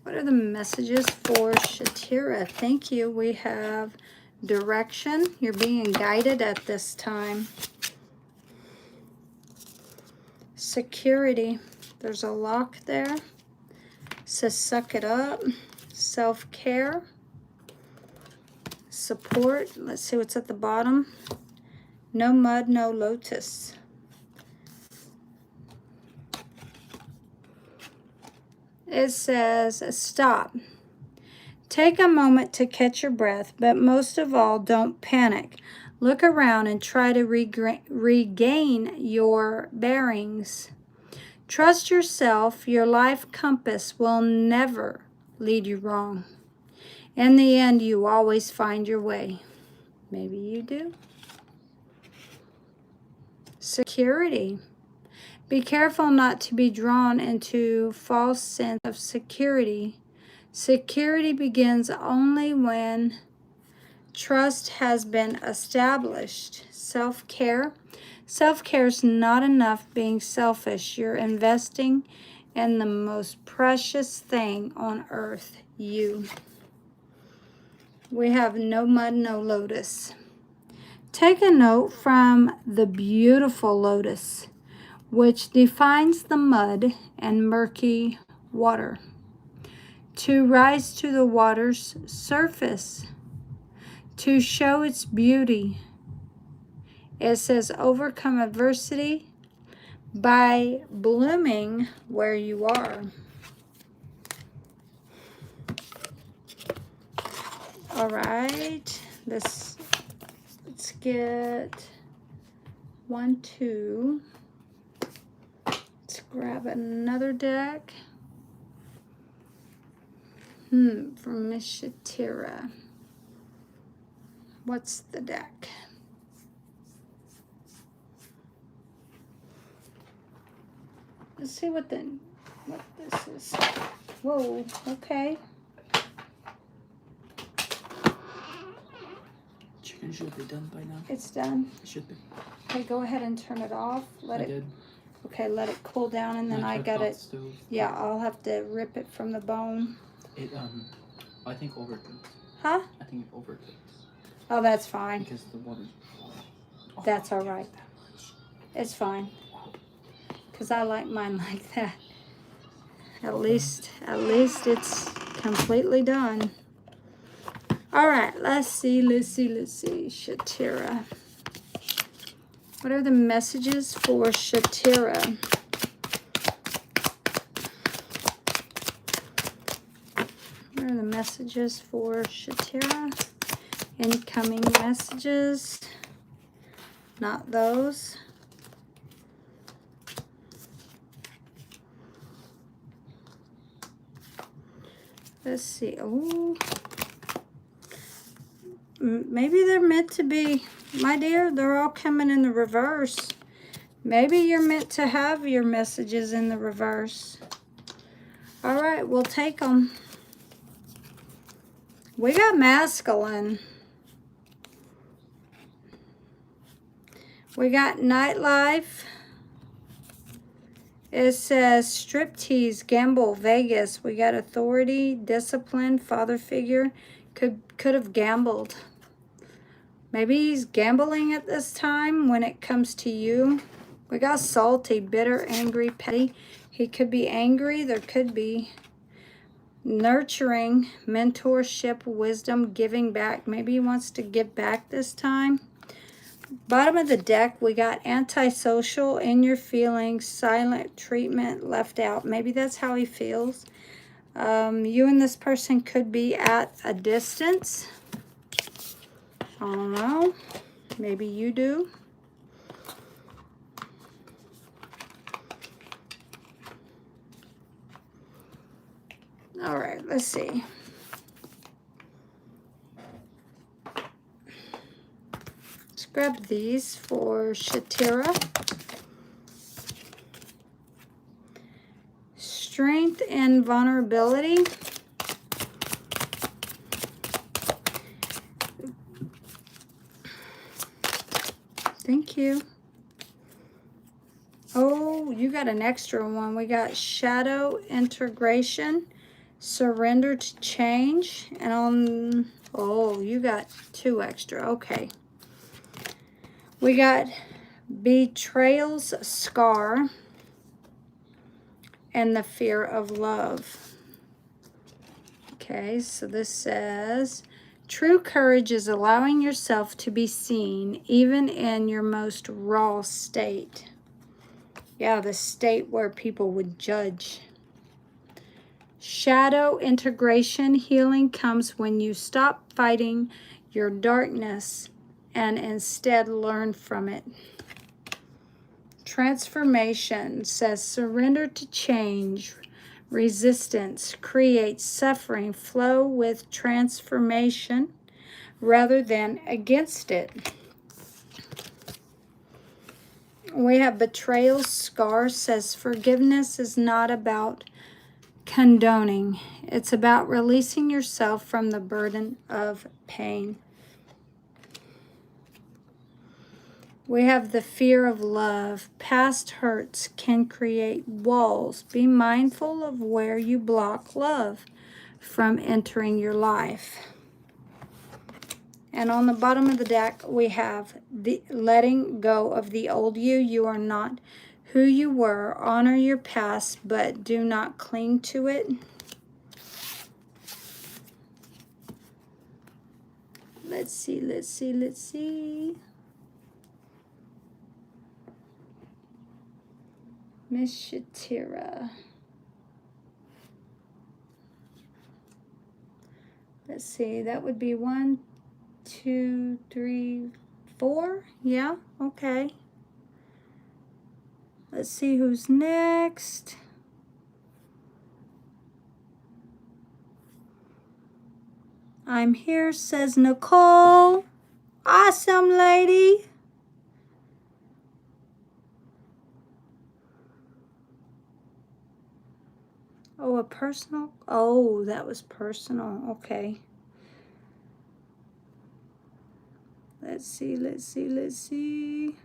Speaker 1: What are the messages for Shatira? Thank you. We have direction. You're being guided at this time. Security. There's a lock there. It says suck it up. Self-care. Support. Let's see what's at the bottom. No mud, no lotus. It says, stop. Take a moment to catch your breath, but most of all, don't panic. Look around and try to regain your bearings. Trust yourself. Your life compass will never lead you wrong. In the end, you always find your way. Maybe you do. Security. Be careful not to be drawn into false sense of security. Security begins only when Trust has been established. Self-care. Self-care is not enough being selfish. You're investing in the most precious thing on earth, you. We have no mud, no lotus. Take a note from the beautiful lotus, which defines the mud and murky water. To rise to the water's surface, to show its beauty. It says overcome adversity by blooming where you are. All right, let's get 1, 2. Let's grab another deck. From Miss Shatira. What's the deck? Let's see what this is. Whoa, okay.
Speaker 2: Chicken should be done by now.
Speaker 1: It's done.
Speaker 2: It should be.
Speaker 1: Okay, go ahead and turn it off.
Speaker 2: I did.
Speaker 1: Okay, let it cool down, and then I got it.
Speaker 2: Stove.
Speaker 1: Yeah, I'll have to rip it from the bone.
Speaker 2: It I think overcooked.
Speaker 1: Huh?
Speaker 2: I think it overcooked.
Speaker 1: Oh, that's fine.
Speaker 2: Because the water. Oh,
Speaker 1: That's all right. It's fine. Because I like mine like that. At least it's completely done. All right, let's see. Shatira. What are the messages for Shatira? What are the messages for Shatira? Incoming messages. Not those. Let's see. Oh, maybe they're meant to be, my dear. They're all coming in the reverse. Maybe you're meant to have your messages in the reverse. All right, we'll take them. We got masculine. We got nightlife. It says striptease, gamble, Vegas. We got authority, discipline, father figure. Could have gambled. Maybe he's gambling at this time when it comes to you. We got salty, bitter, angry, petty. He could be angry. There could be nurturing, mentorship, wisdom, giving back. Maybe he wants to give back this time. Bottom of the deck, we got antisocial, in your feelings, silent treatment, left out. Maybe that's how he feels. You and this person could be at a distance. I don't know. Maybe you do. All right, let's see. Let's grab these for Shatira. Strength and vulnerability. Thank you. Oh, you got an extra one. We got shadow integration, surrender to change, and on, oh, you got 2 extra. Okay. We got betrayal's scar and the fear of love. Okay, so this says, true courage is allowing yourself to be seen even in your most raw state. Yeah, the state where people would judge. Shadow integration, healing comes when you stop fighting your darkness and instead learn from it. Transformation says surrender to change. Resistance creates suffering. Flow with transformation rather than against it. We have betrayal scar, says forgiveness is not about condoning. It's about releasing yourself from the burden of pain. We have the fear of love. Past hurts can create walls. Be mindful of where you block love from entering your life. And on the bottom of the deck, we have the letting go of the old you. You are not who you were. Honor your past, but do not cling to it. Let's see, let's see, let's see. Miss Shatira. Let's see, that would be 1, 2, 3, 4. Yeah, okay. Let's see who's next. I'm here, says Nicole. Awesome, lady. Oh, a personal? Oh, that was personal. Okay. Let's see, let's see, let's see.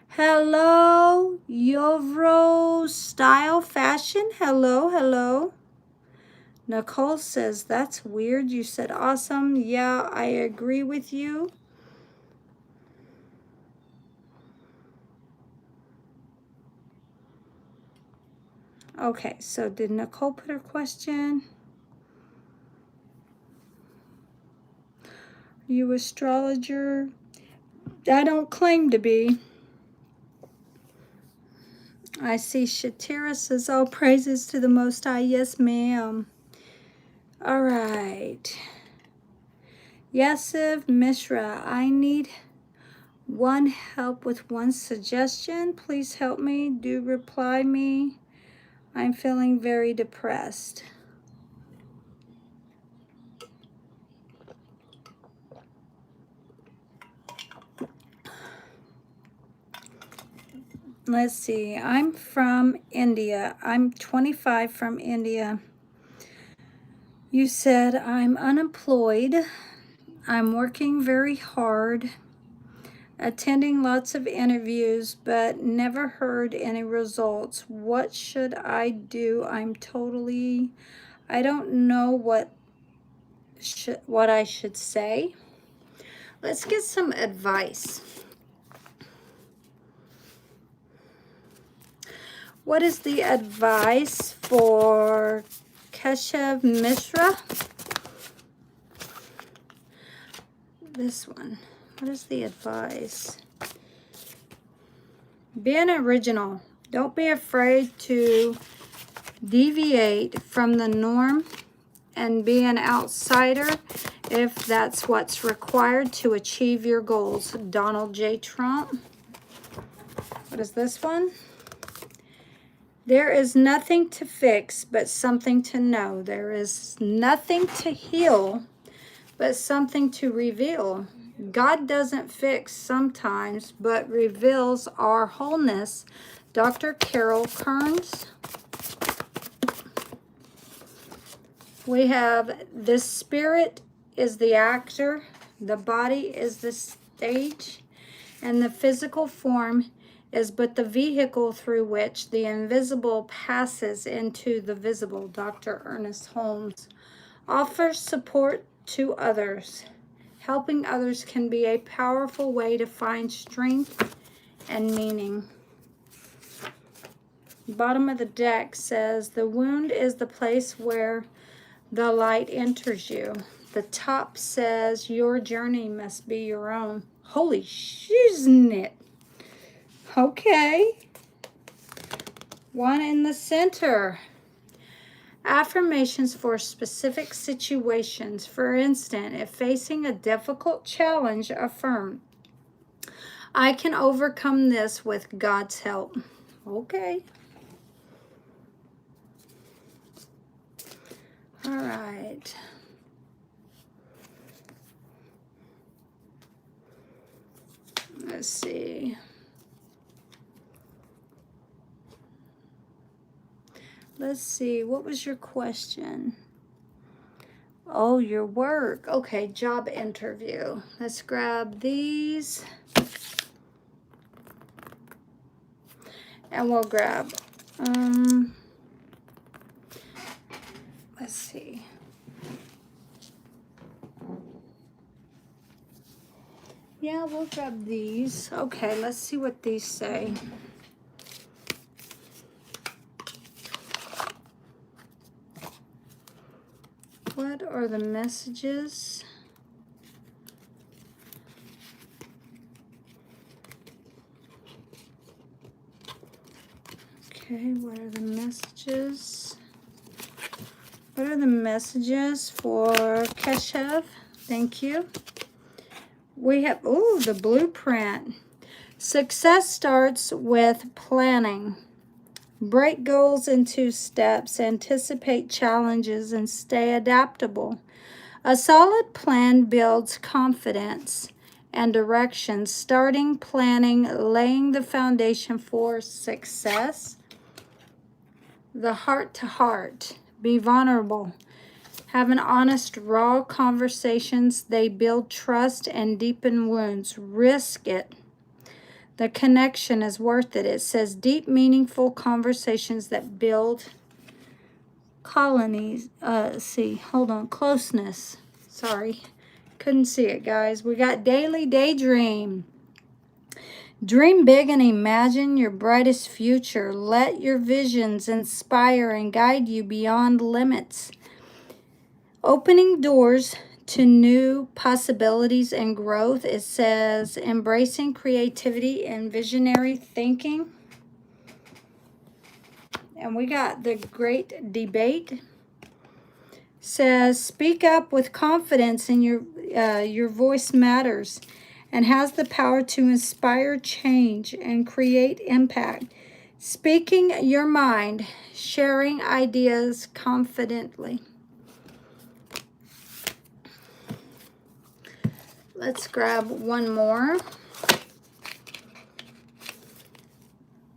Speaker 1: Hello, Yovro Style Fashion. Hello, hello. Nicole says, that's weird. You said awesome. Yeah, I agree with you. Okay, so did Nicole put her question? You astrologer? I don't claim to be. I see Shatira says, all praises to the Most High. Yes, ma'am. All right. Yasiv Mishra, I need one help with one suggestion. Please help me. Do reply me. I'm feeling very depressed. Let's see. I'm from India. I'm 25 from India. You said I'm unemployed. I'm working very hard, attending lots of interviews, but never heard any results. What should I do? I don't know what I should say. Let's get some advice. What is the advice for Keshav Mishra? This one. What is the advice? Be an original. Don't be afraid to deviate from the norm and be an outsider if that's what's required to achieve your goals. Donald J. Trump. What is this one? There is nothing to fix but something to know. There is nothing to heal but something to reveal. God doesn't fix sometimes, but reveals our wholeness. Dr. Carol Kearns. We have the spirit is the actor, the body is the stage, and the physical form is but the vehicle through which the invisible passes into the visible. Dr. Ernest Holmes offers support to others. Helping others can be a powerful way to find strength and meaning. Bottom of the deck says, the wound is the place where the light enters you. The top says, your journey must be your own. Holy shiznit. Okay. One in the center. Affirmations for specific situations. For instance, if facing a difficult challenge, affirm, I can overcome this with God's help. Okay. All right. Let's see. Let's see. What was your question? Oh, your work. Okay, job interview. Let's grab these. And we'll grab, let's see. Yeah, we'll grab these. Okay, let's see what these say. What are the messages? Okay, what are the messages? What are the messages for Keshev? Thank you. We have, oh, the blueprint. Success starts with planning. Break goals into steps, anticipate challenges, and stay adaptable. A solid plan builds confidence and direction, starting, planning, laying the foundation for success. The heart to heart. Be vulnerable. Have an honest, raw conversations. They build trust and deepen wounds. Risk it. The connection is worth it. It says deep, meaningful conversations that build colonies. Closeness. Sorry. Couldn't see it, guys. We got daily daydream. Dream big and imagine your brightest future. Let your visions inspire and guide you beyond limits. Opening doors to new possibilities and growth. It says embracing creativity and visionary thinking. And we got the great debate. Says speak up with confidence, and your voice matters and has the power to inspire change and create impact. Speaking your mind, sharing ideas confidently. Let's grab one more.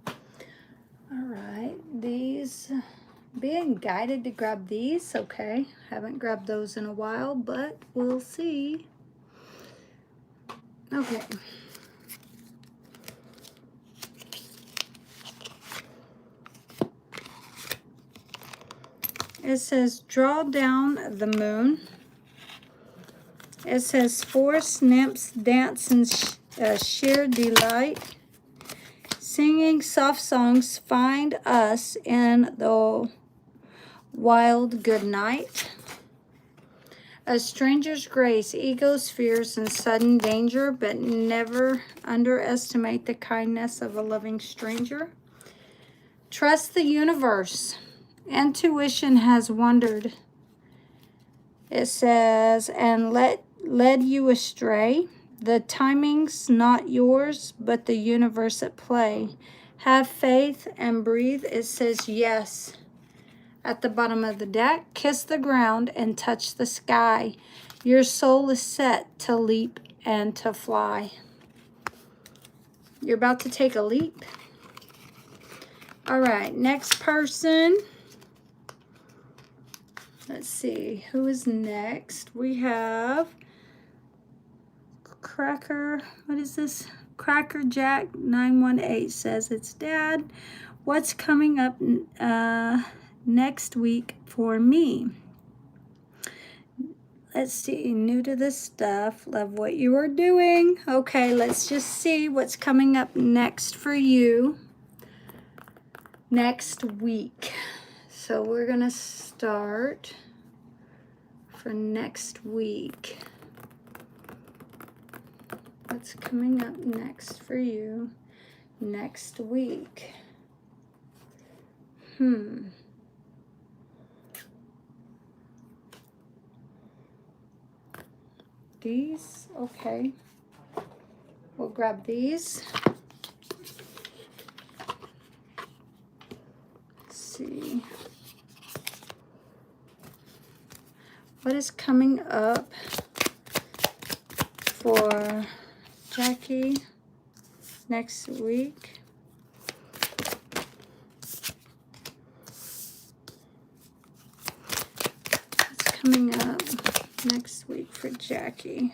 Speaker 1: All right, these, being guided to grab these. Okay, haven't grabbed those in a while, but we'll see. Okay. It says draw down the moon. It says forest nymphs dance in sheer delight. Singing soft songs find us in the wild good night. A stranger's grace, ego's fears, and sudden danger, but never underestimate the kindness of a loving stranger. Trust the universe. Intuition has wandered. It says, and led you astray. The timing's not yours, but the universe at play. Have faith and breathe. It says yes. At the bottom of the deck, kiss the ground and touch the sky. Your soul is set to leap and to fly. You're about to take a leap. All right, next person. Let's see, who is next? We have Cracker, what is this? Cracker Jack 918 says it's Dad. What's coming up next week for me? Let's see, new to this stuff. Love what you are doing. Okay, let's just see what's coming up next for you next week. So we're gonna start for next week. What's coming up next for you next week? These, okay. We'll grab these. Let's see. What is coming up for Jackie next week? What's coming up? next week for Jackie.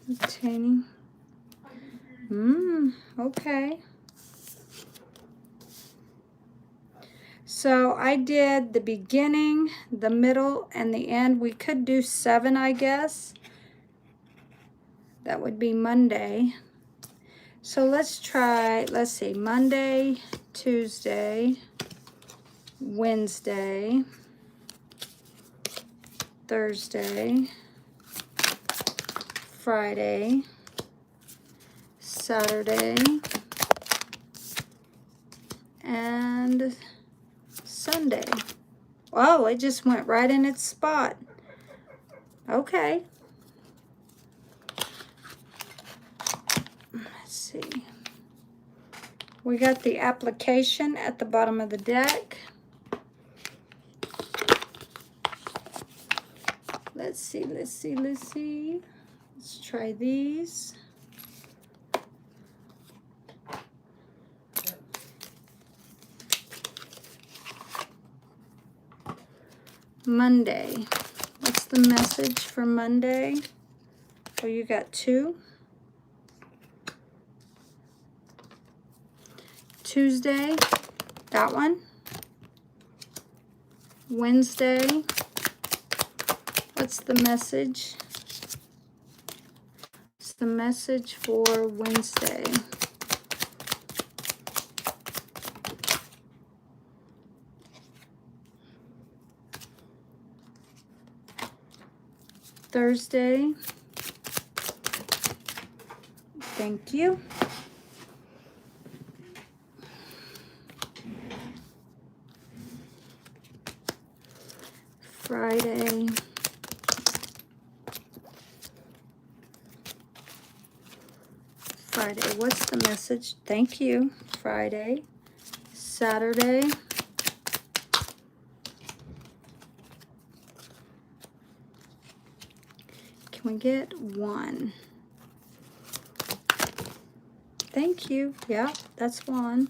Speaker 1: Obtaining. Okay. So I did the beginning, the middle, and the end. We could do 7, I guess. That would be Monday. So let's try, let's see, Monday, Tuesday, Wednesday, Thursday, Friday, Saturday, and Sunday. Oh, it just went right in its spot. Okay. Let's see. We got the application at the bottom of the deck. Let's see. Let's try these. Monday. What's the message for Monday? Oh, you got 2. Tuesday, that one. Wednesday. What's the message? What's the message for Wednesday? Thursday. Thank you. Friday. Friday. What's the message? Thank you. Friday. Saturday. Can we get 1? Thank you. Yeah, that's 1.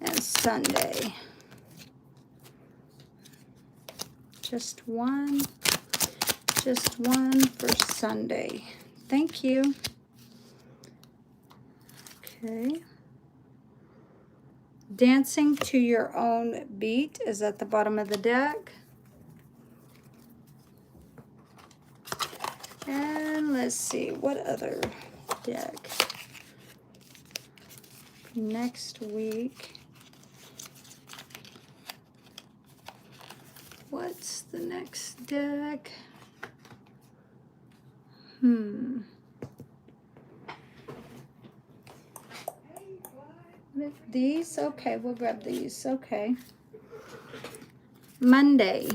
Speaker 1: And Sunday. Just 1. Just 1 for Sunday. Thank you. Okay. Dancing to your own beat is at the bottom of the deck. And let's see, what other deck? Next week. What's the next deck? These? Okay, we'll grab these. Okay. Monday.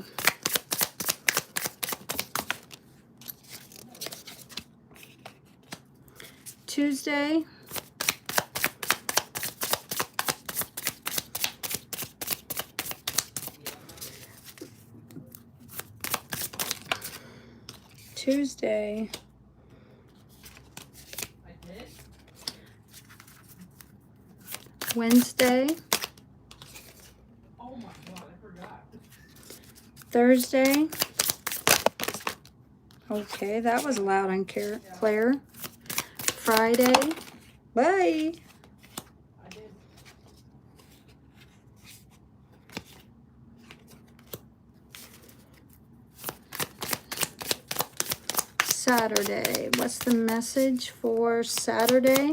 Speaker 1: Tuesday. Tuesday. Wednesday.
Speaker 3: Oh my God, I forgot.
Speaker 1: Thursday. Okay, that was loud and clear. Friday. Bye.
Speaker 3: I did.
Speaker 1: Saturday. What's the message for Saturday?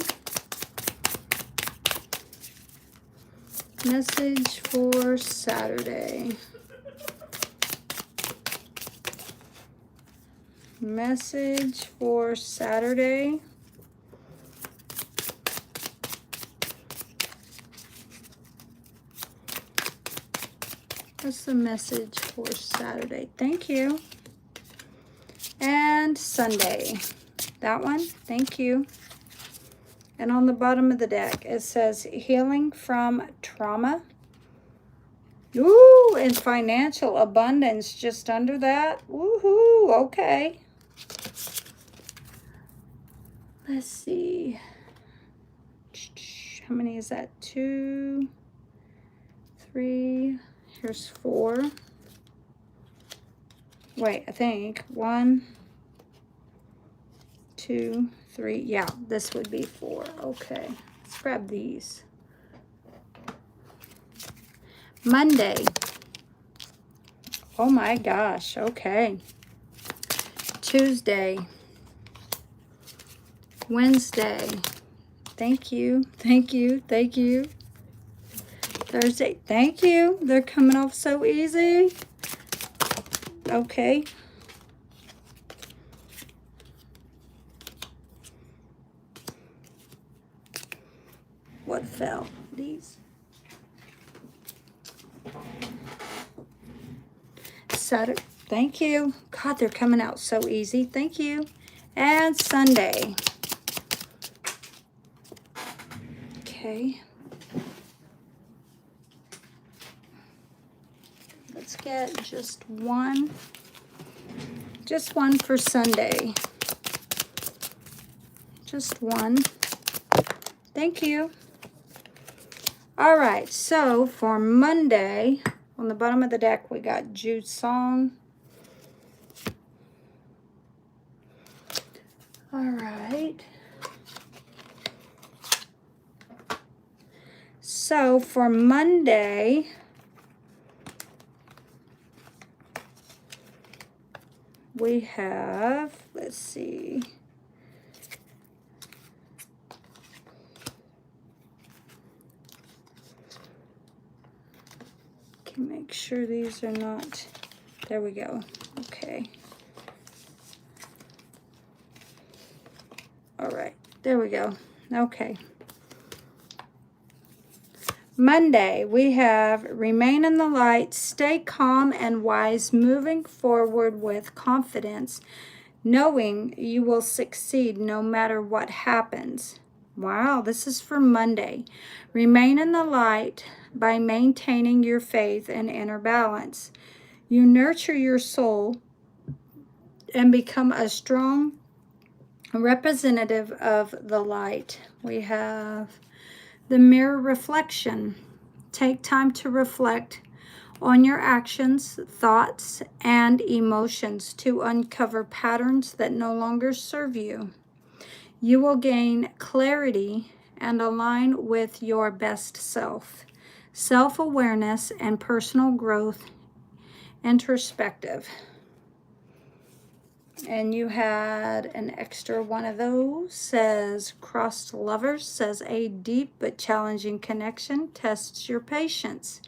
Speaker 1: Message for Saturday. Message for Saturday. What's the message for Saturday? Thank you. And Sunday. That one. Thank you. And on the bottom of the deck, it says healing from trauma. Ooh, and financial abundance just under that. Woohoo, okay. Let's see. How many is that? 2, 3. Here's 4. Wait, I think 1, 2, 3. Yeah, this would be 4. Okay, let's grab these. Monday. Oh my gosh, okay. Tuesday. Wednesday. Thank you, thank you, thank you. Thursday, thank you. They're coming off so easy. Okay. What fell? These. Saturday, thank you. God, they're coming out so easy. Thank you. And Sunday. Okay. Let's get just one. Just one for Sunday. Just one. Thank you. All right, so for Monday, on the bottom of the deck, we got Jude's Song. All right. So for Monday, we have, let's see. Can make sure these are not, there we go. Okay. All right, there we go. Okay. Monday, we have remain in the light, stay calm and wise, moving forward with confidence, knowing you will succeed no matter what happens. Wow, this is for Monday. Remain in the light by maintaining your faith and inner balance. You nurture your soul and become a strong representative of the light. We have the mirror reflection. Take time to reflect on your actions, thoughts, and emotions to uncover patterns that no longer serve you. You will gain clarity and align with your best self. Self-awareness and personal growth, introspective. And you had an extra one of those. Says crossed lovers. Says a deep but challenging connection tests your patience.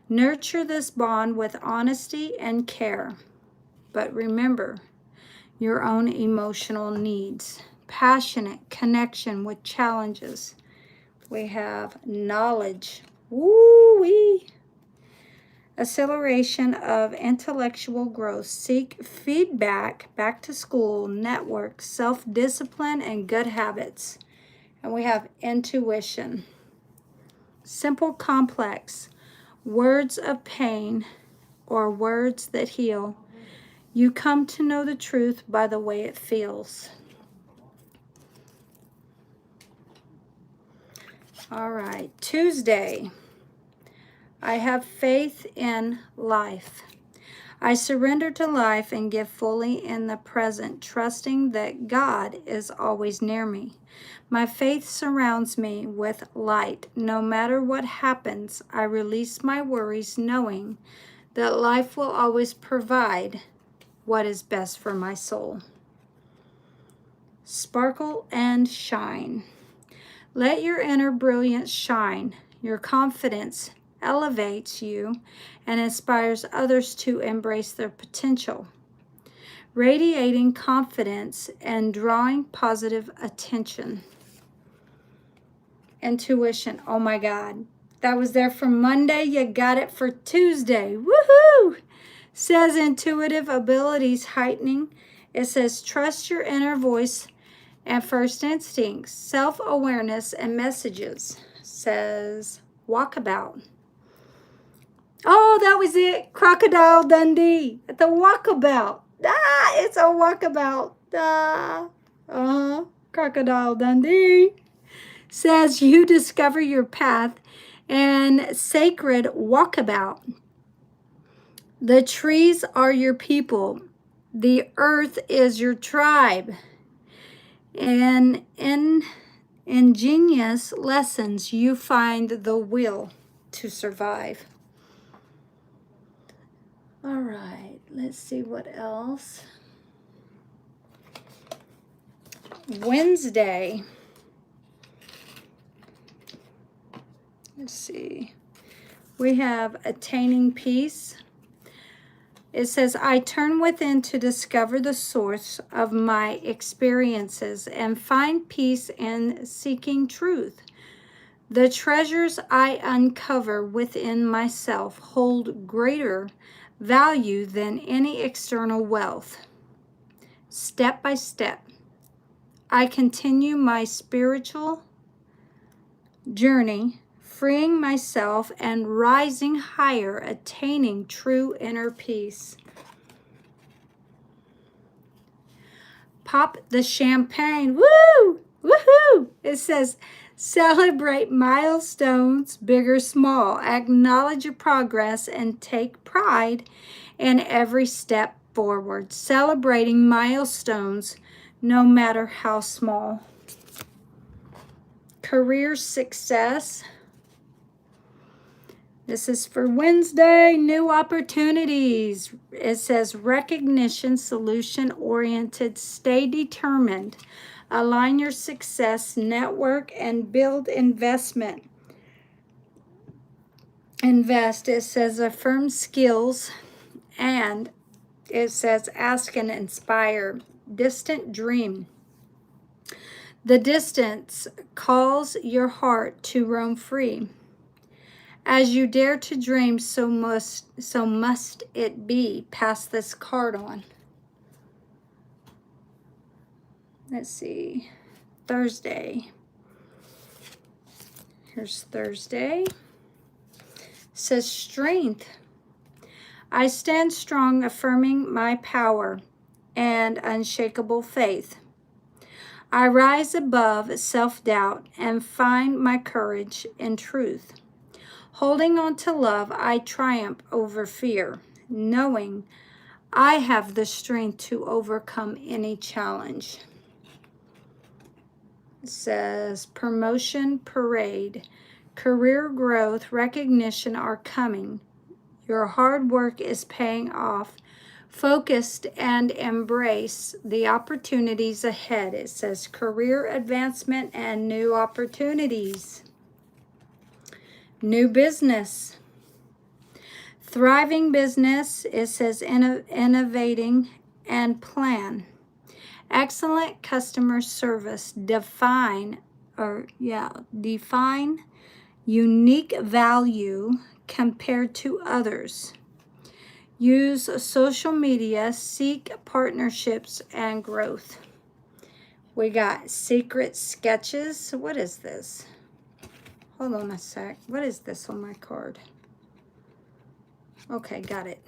Speaker 1: Nurture this bond with honesty and care. But remember your own emotional needs. Passionate connection with challenges. We have knowledge. Woo-wee. Acceleration of intellectual growth. Seek feedback, back to school, network, self-discipline, and good habits. And we have intuition. Simple, complex. Words of pain or words that heal. You come to know the truth by the way it feels. All right, Tuesday. I have faith in life. I surrender to life and give fully in the present, trusting that God is always near me. My faith surrounds me with light. No matter what happens, I release my worries, knowing that life will always provide what is best for my soul. Sparkle and shine. Let your inner brilliance shine. Your confidence elevates you and inspires others to embrace their potential. Radiating confidence and drawing positive attention. Intuition. Oh my God. That was there for Monday. You got it for Tuesday. Woohoo! Says intuitive abilities heightening. It says trust your inner voice and first instincts. Self-awareness and messages. Says walkabout. Oh, that was it. Crocodile Dundee. The walkabout. Ah, it's a walkabout. Crocodile Dundee. Says you discover your path and sacred walkabout. The trees are your people. The earth is your tribe. And in ingenious lessons, you find the will to survive. All right, let's see what else. Wednesday. Let's see. We have attaining peace. It says, I turn within to discover the source of my experiences and find peace in seeking truth. The treasures I uncover within myself hold greater value than any external wealth. Step by step, I continue my spiritual journey, freeing myself and rising higher, attaining true inner peace. Pop the champagne. Woo! Woohoo! It says, celebrate milestones, big or small. Acknowledge your progress and take pride in every step forward. Celebrating milestones, no matter how small. Career success. This is for Wednesday, new opportunities. It says recognition, solution-oriented, stay determined. Align your success, network, and build investment. Invest, it says affirm skills, and it says ask and inspire. Distant dream. The distance calls your heart to roam free. As you dare to dream, so must it be. Pass this card on. Let's see. Thursday. Here's Thursday. It says strength. I stand strong, affirming my power and unshakable faith. I rise above self-doubt and find my courage in truth. Holding on to love, I triumph over fear, knowing I have the strength to overcome any challenge. It says promotion parade, career growth, recognition are coming. Your hard work is paying off. Focused and embrace the opportunities ahead. It says career advancement and new opportunities. New business. Thriving business, it says innovating and plan. Excellent customer service. Define unique value compared to others. Use social media, seek partnerships and growth. We got secret sketches. What is this? Hold on a sec. What is this on my card? Okay, got it.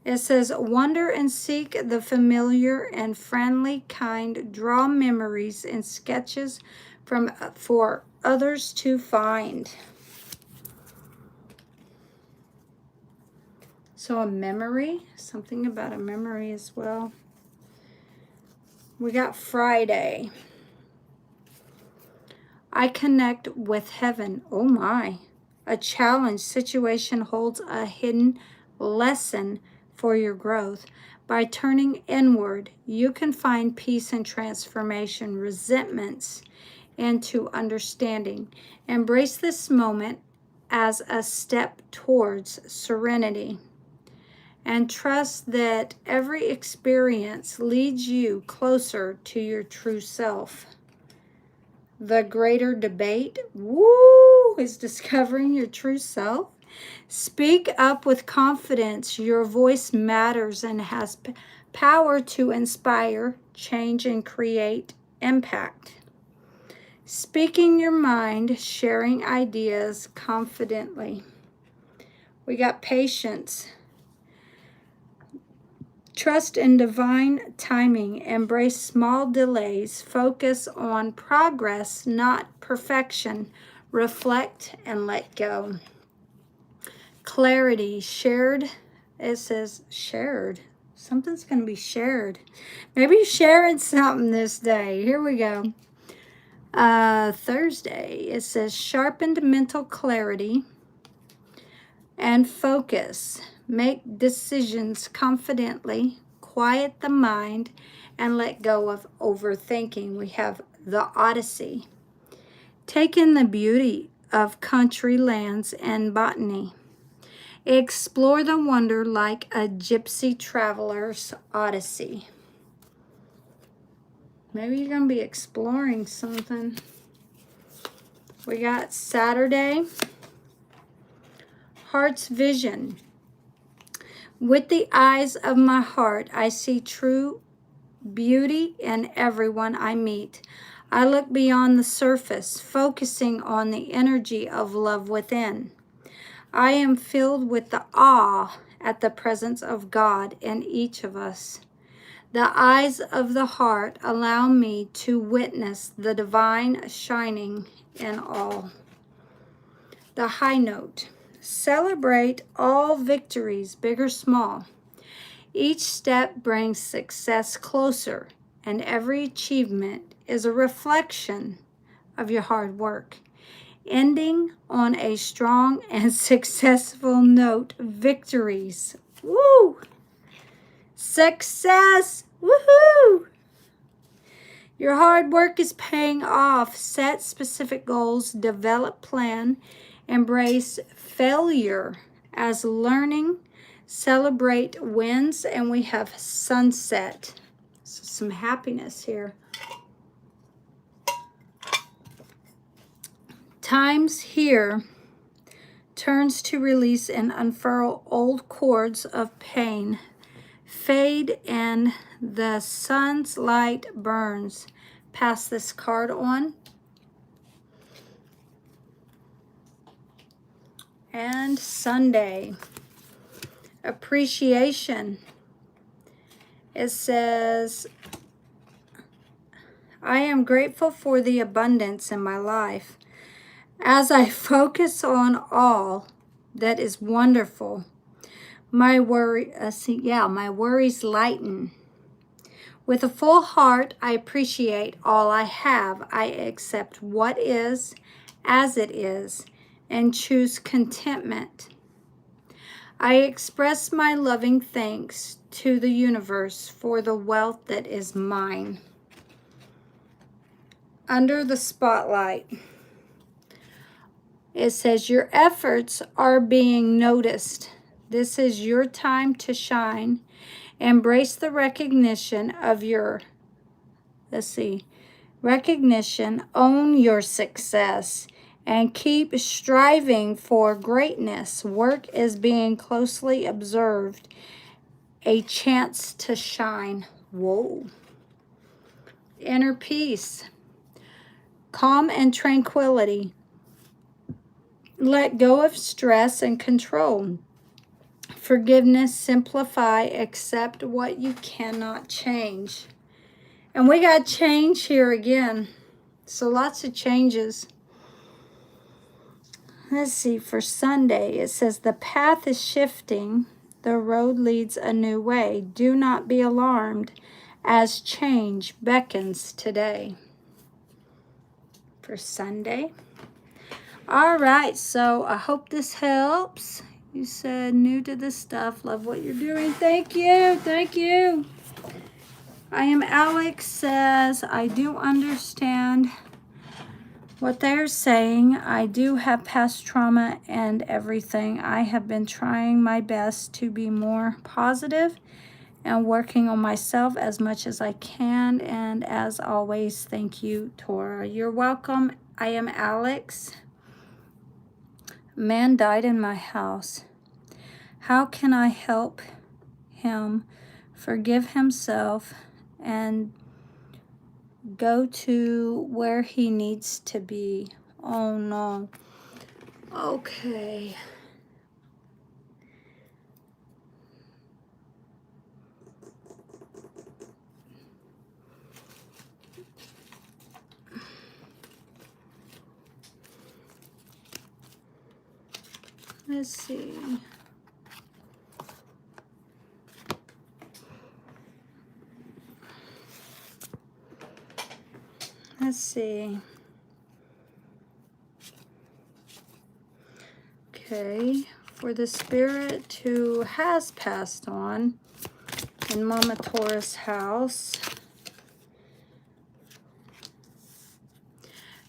Speaker 1: It says, wander and seek the familiar and friendly kind. Draw memories and sketches for others to find. So a memory, something about a memory as well. We got Friday. I connect with heaven. Oh my. A challenge situation holds a hidden lesson for your growth. By turning inward, you can find peace and transformation, resentments into understanding. Embrace this moment as a step towards serenity. And trust that every experience leads you closer to your true self. The greater debate, is discovering your true self. Speak up with confidence. Your voice matters and has power to inspire, change, and create impact. Speaking your mind, sharing ideas confidently. We got patience. Trust in divine timing. Embrace small delays. Focus on progress, not perfection. Reflect and let go. clarity, shared. It says shared. Something's going to be shared. Maybe you're sharing something this day. Here we go. Thursday, it says sharpened mental clarity and focus. Make decisions confidently, quiet the mind, and let go of overthinking. We have the Odyssey. Take in the beauty of country lands and botany. Explore the wonder like a gypsy traveler's odyssey. Maybe you're going to be exploring something. We got Saturday. Heart's vision. With the eyes of my heart, I see true beauty in everyone I meet. I look beyond the surface, focusing on the energy of love within. I am filled with the awe at the presence of God in each of us. The eyes of the heart allow me to witness the divine shining in all. The high note. Celebrate all victories, big or small. Each step brings success closer, and every achievement is a reflection of your hard work. Ending on a strong and successful note, victories. Woo! Success! Woohoo! Your hard work is paying off. Set specific goals, develop plan, embrace failure as learning, celebrate wins, and we have sunset. So some happiness here. Times here turns to release and unfurl old cords of pain. Fade and the sun's light burns. Pass this card on. And Sunday. Appreciation. It says, I am grateful for the abundance in my life. As I focus on all that is wonderful, my worries lighten. With a full heart, I appreciate all I have. I accept what is as it is and choose contentment. I express my loving thanks to the universe for the wealth that is mine. Under the spotlight. It says, your efforts are being noticed. This is your time to shine. Embrace the recognition of your, recognition, own your success, and keep striving for greatness. Work is being closely observed. A chance to shine. Whoa. Inner peace. Calm and tranquility. Let go of stress and control. Forgiveness, simplify, accept what you cannot change. And we got change here again. So lots of changes. Let's see, for Sunday, it says the path is shifting. The road leads a new way. Do not be alarmed as change beckons today. For Sunday. All right, so I hope this helps. You said new to this stuff. Love what you're doing. Thank you. Thank you. I am Alex says, I do understand what they're saying. I do have past trauma and everything. I have been trying my best to be more positive and working on myself as much as I can. And as always, thank you, Tora. You're welcome. I am Alex. A man died in my house. How can I help him forgive himself and go to where he needs to be? Oh no. Okay. Let's see. Let's see. Okay, for the spirit who has passed on in Mama Taurus house,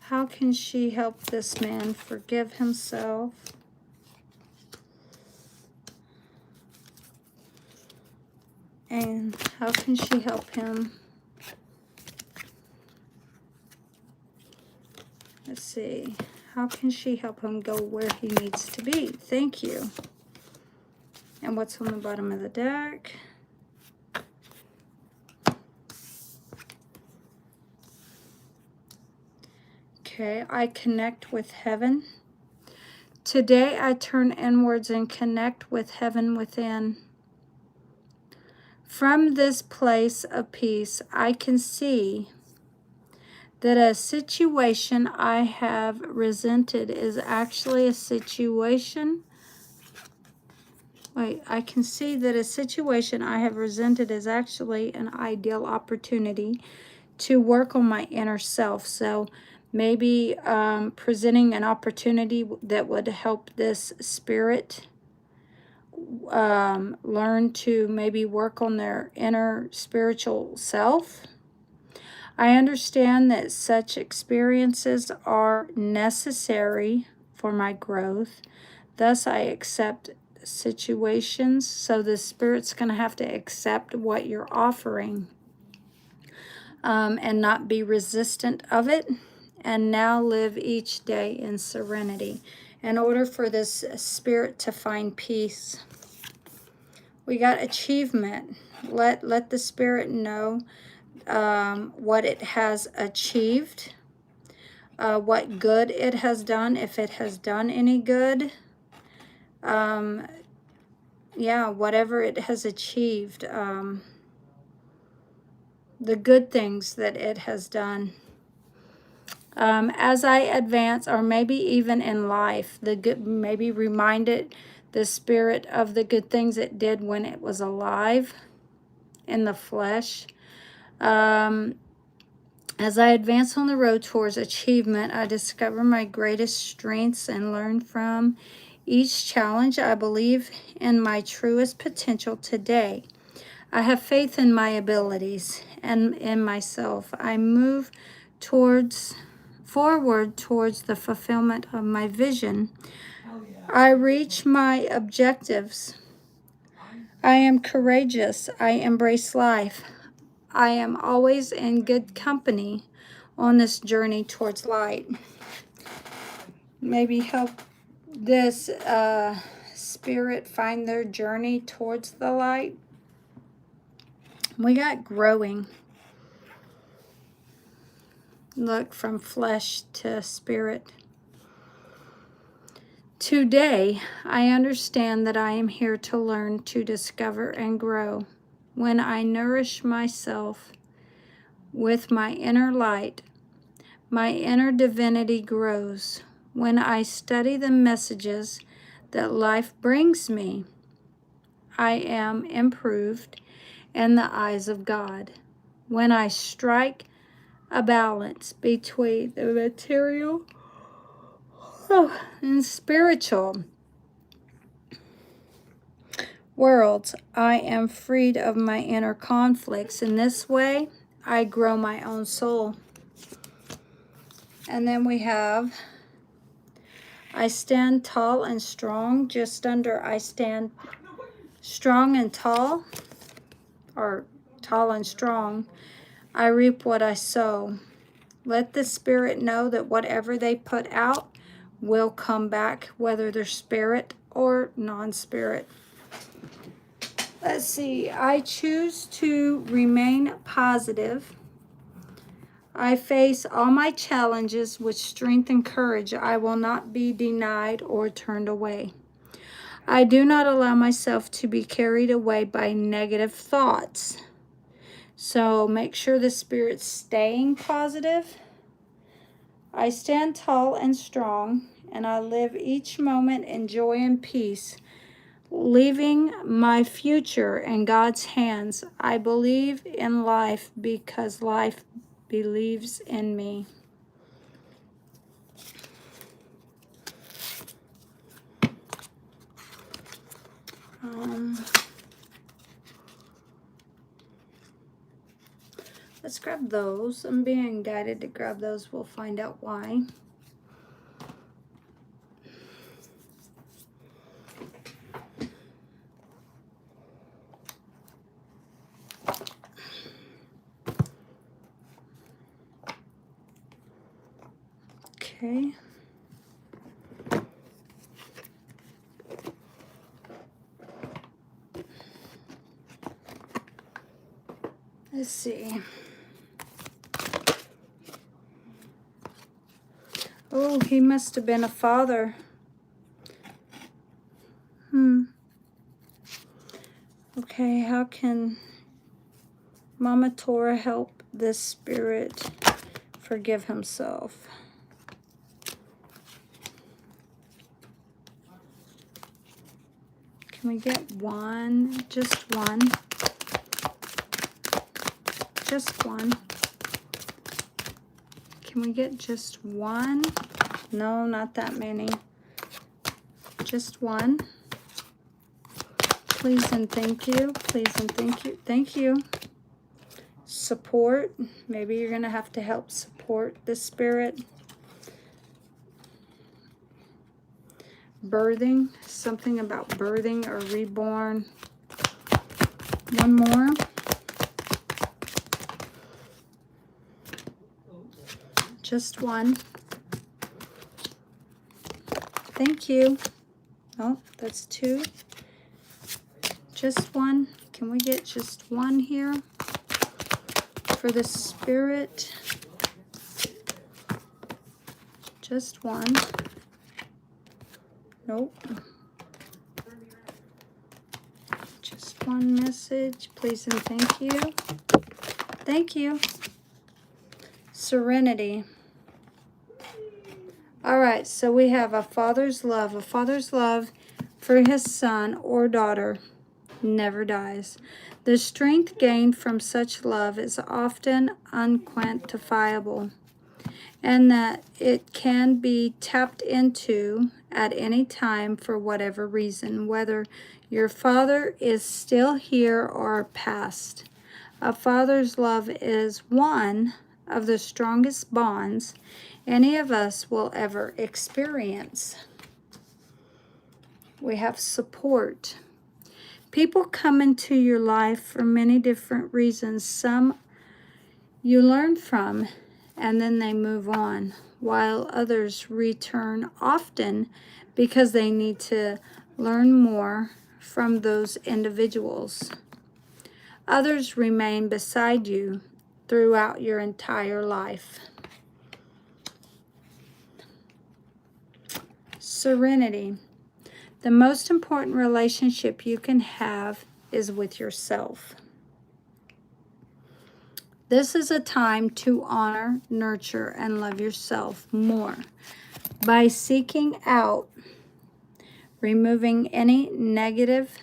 Speaker 1: how can she help this man forgive himself? And how can she help him? Let's see. How can she help him go where he needs to be? Thank you. And what's on the bottom of the deck? Okay, I connect with heaven. Today I turn inwards and connect with heaven within. From this place of peace, I can see that a situation I have resented is actually a situation. Wait, I can see that a situation I have resented is actually an ideal opportunity to work on my inner self. So maybe presenting an opportunity that would help this spirit learn to maybe work on their inner spiritual self. I understand that such experiences are necessary for my growth. Thus, I accept situations. So the spirit's going to have to accept what you're offering and not be resistant of it. And now live each day in serenity. In order for this spirit to find peace, we got achievement. Let the spirit know what it has achieved, what good it has done, if it has done any good. Yeah, whatever it has achieved, the good things that it has done. As I advance, or maybe even in life, the good, maybe remind it, the spirit, of the good things it did when it was alive in the flesh. As I advance on the road towards achievement, I discover my greatest strengths and learn from each challenge. I believe in my truest potential today. I have faith in my abilities and in myself. I move forward towards the fulfillment of my vision. I reach my objectives. I am courageous. I embrace life. I am always in good company on this journey towards light. Maybe help this spirit find their journey towards the light. We got growing. Look, from flesh to spirit. Today, I understand that I am here to learn, to discover, and grow. When I nourish myself with my inner light, my inner divinity grows. When I study the messages that life brings me, I am improved in the eyes of God. When I strike a balance between the material and spiritual worlds, I am freed of my inner conflicts. In this way, I grow my own soul. And then we have, I stand tall and strong. Just under I stand strong and tall, or tall and strong, I reap what I sow. Let the spirit know that whatever they put out will come back, whether they're spirit or non-spirit. Let's see. I choose to remain positive. I face all my challenges with strength and courage. I will not be denied or turned away. I do not allow myself to be carried away by negative thoughts. So make sure the spirit's staying positive. I stand tall and strong, and I live each moment in joy and peace, leaving my future in God's hands. I believe in life because life believes in me. Let's grab those. I'm being guided to grab those. We'll find out why. Okay. Let's see. Oh, he must have been a father. Okay, how can Mama Tora help this spirit forgive himself? Can we get one? Just one? Just one? Can we get just one? No, not that many. Just one. Please and thank you. Please and thank you. Thank you. Support. Maybe you're going to have to help support the spirit. Birthing. Something about birthing or reborn. One more. Just one. Thank you. Oh, that's two. Just one. Can we get just one here for the spirit? Just one. Nope. Just one message. Please and thank you. Thank you. Serenity. All right, so we have a father's love. A father's love for his son or daughter never dies. The strength gained from such love is often unquantifiable, and that it can be tapped into at any time for whatever reason, whether your father is still here or past. A father's love is one of the strongest bonds any of us will ever experience. We have support. People come into your life for many different reasons. Some you learn from and then they move on, while others return often because they need to learn more from those individuals. Others remain beside you throughout your entire life. Serenity. The most important relationship you can have is with yourself. This is a time to honor, nurture, and love yourself more by seeking out, removing any negative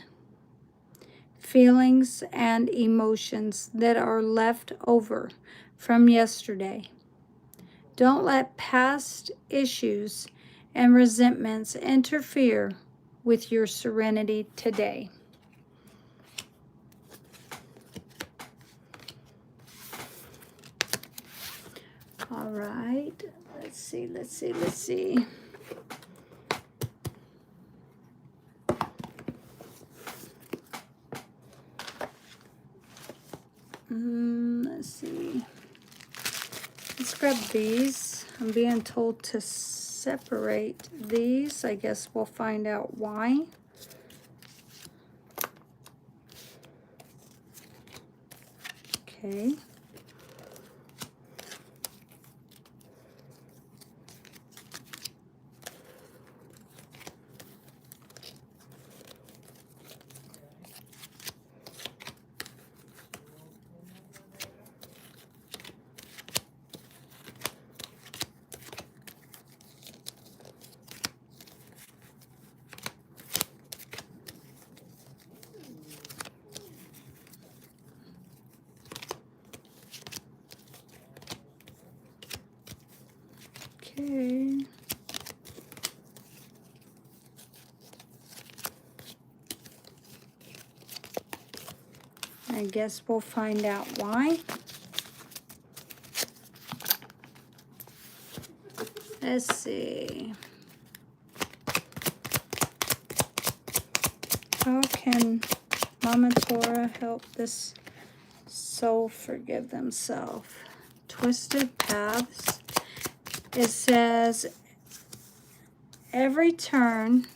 Speaker 1: feelings and emotions that are left over from yesterday. Don't let past issues and resentments interfere with your serenity today. All right, let's see. Let's see. Let's grab these. I'm being told to separate these. I guess we'll find out why. Okay. Okay. I guess we'll find out why. Let's see. How can Mama Tora help this soul forgive themselves? Twisted paths. It says, every turn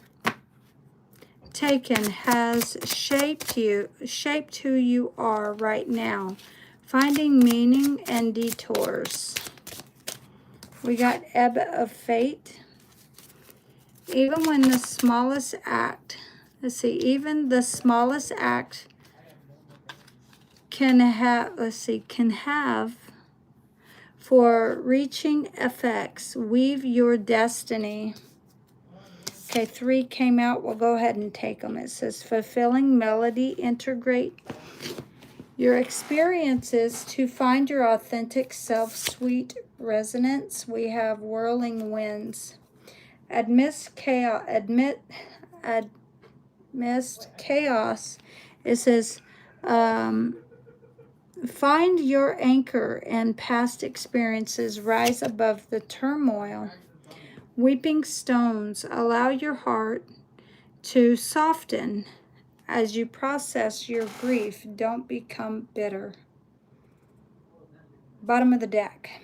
Speaker 1: taken has shaped who you are right now, finding meaning and detours. We got ebb of fate. Even when the smallest act, let's see, even the smallest act can have for reaching effects. Weave your destiny. Okay, 3 came out. We'll go ahead and take them. It says, fulfilling melody, integrate your experiences to find your authentic self, sweet resonance. We have whirling winds. Amidst chaos. It says, find your anchor and past experiences. Rise above the turmoil. Weeping stones, allow your heart to soften as you process your grief. Don't become bitter. Bottom of the deck,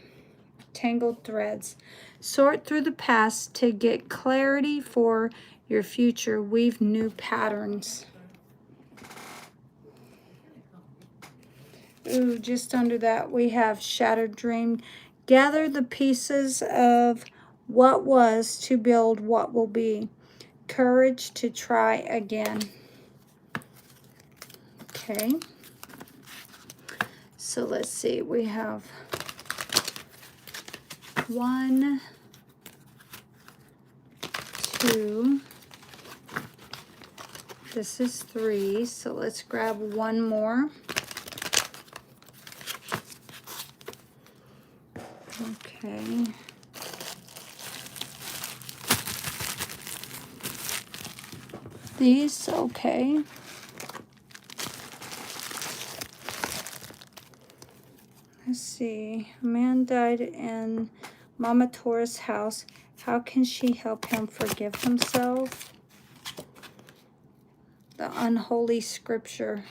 Speaker 1: tangled threads. Sort through the past to get clarity for your future. Weave new patterns. Ooh, just under that we have shattered dream. Gather the pieces of what was to build what will be. Courage to try again. Okay. So let's see. We have 1, 2. This is 3. So let's grab one more. Okay. These, okay. Let's see. A man died in Mama Tora's house. How can she help him forgive himself? The unholy scripture.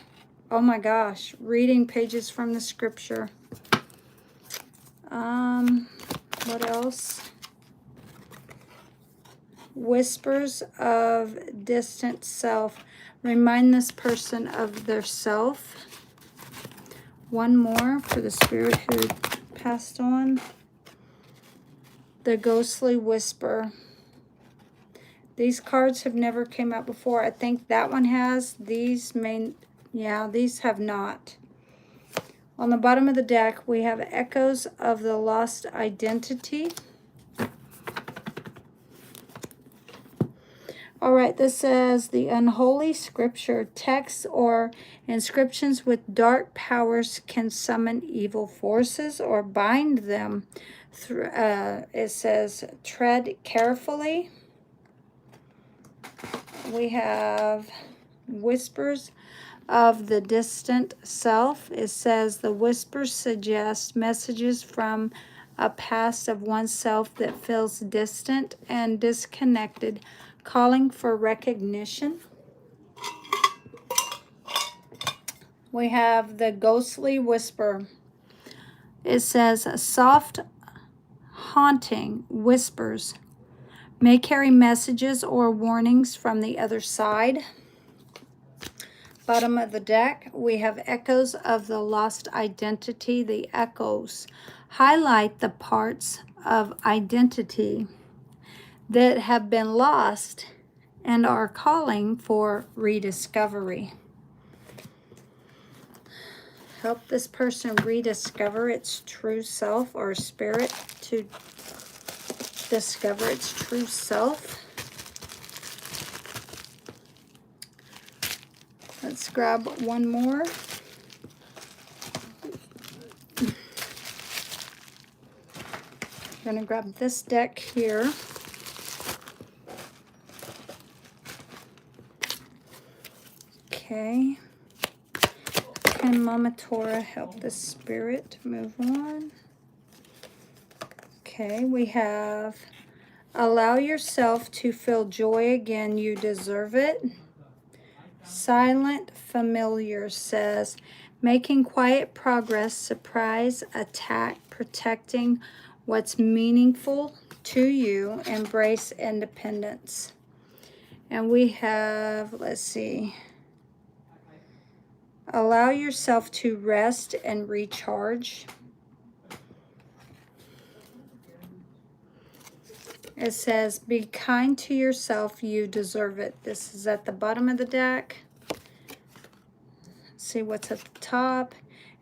Speaker 1: Oh my gosh. Reading pages from the scripture. What else? Whispers of distant self. Remind this person of their self. One more for the spirit who passed on. The ghostly whisper. These cards have never came out before. I think that one has. These these have not. On the bottom of the deck, we have echoes of the lost identity. All right, this says the unholy scripture. Texts or inscriptions with dark powers can summon evil forces or bind them. It says tread carefully. We have whispers of the distant self. It says the whispers suggest messages from a past of oneself that feels distant and disconnected, calling for recognition. We have the ghostly whisper. It says soft, haunting whispers may carry messages or warnings from the other side. Bottom of the deck, we have echoes of the lost identity. The echoes highlight the parts of identity that have been lost and are calling for rediscovery. Help this person rediscover its true self, or spirit to discover its true self. Let's grab one more. We're going to grab this deck here. Okay. Can Mama Tora help the spirit move on? Okay, we have allow yourself to feel joy again. You deserve it. Silent Familiar says, making quiet progress, surprise, attack, protecting what's meaningful to you, embrace independence. And we have, let's see, allow yourself to rest and recharge. It says, be kind to yourself, you deserve it. This is at the bottom of the deck. See what's at the top.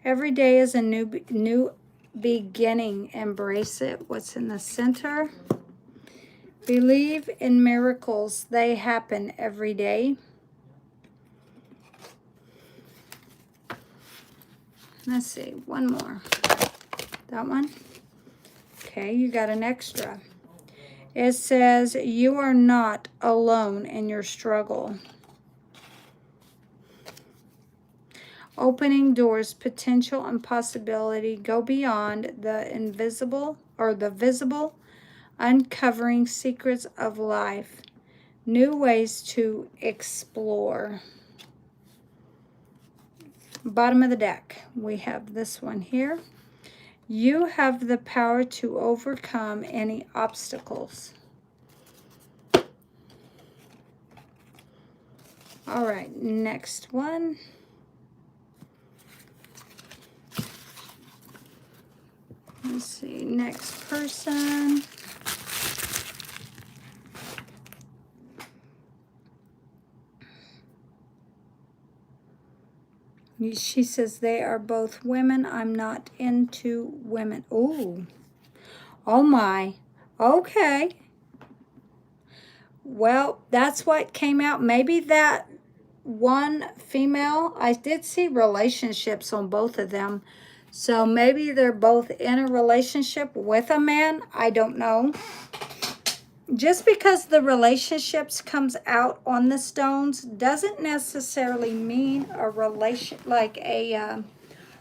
Speaker 1: Every day is a new beginning. Embrace it. What's in the center? Believe in miracles. They happen every day. Let's see. One more. That one? Okay, you got an extra. It says, you are not alone in your struggle. Opening doors, potential and possibility. Go beyond the invisible or the visible. Uncovering secrets of life. New ways to explore. Bottom of the deck, we have this one here. You have the power to overcome any obstacles. All right, next one. Let's see, next person. She says they are both women. I'm not into women. Ooh. Oh my. Okay. Well, that's what came out. Maybe that one female, I did see relationships on both of them. So maybe they're both in a relationship with a man. I don't know. Just because the relationships comes out on the stones doesn't necessarily mean a relation, like a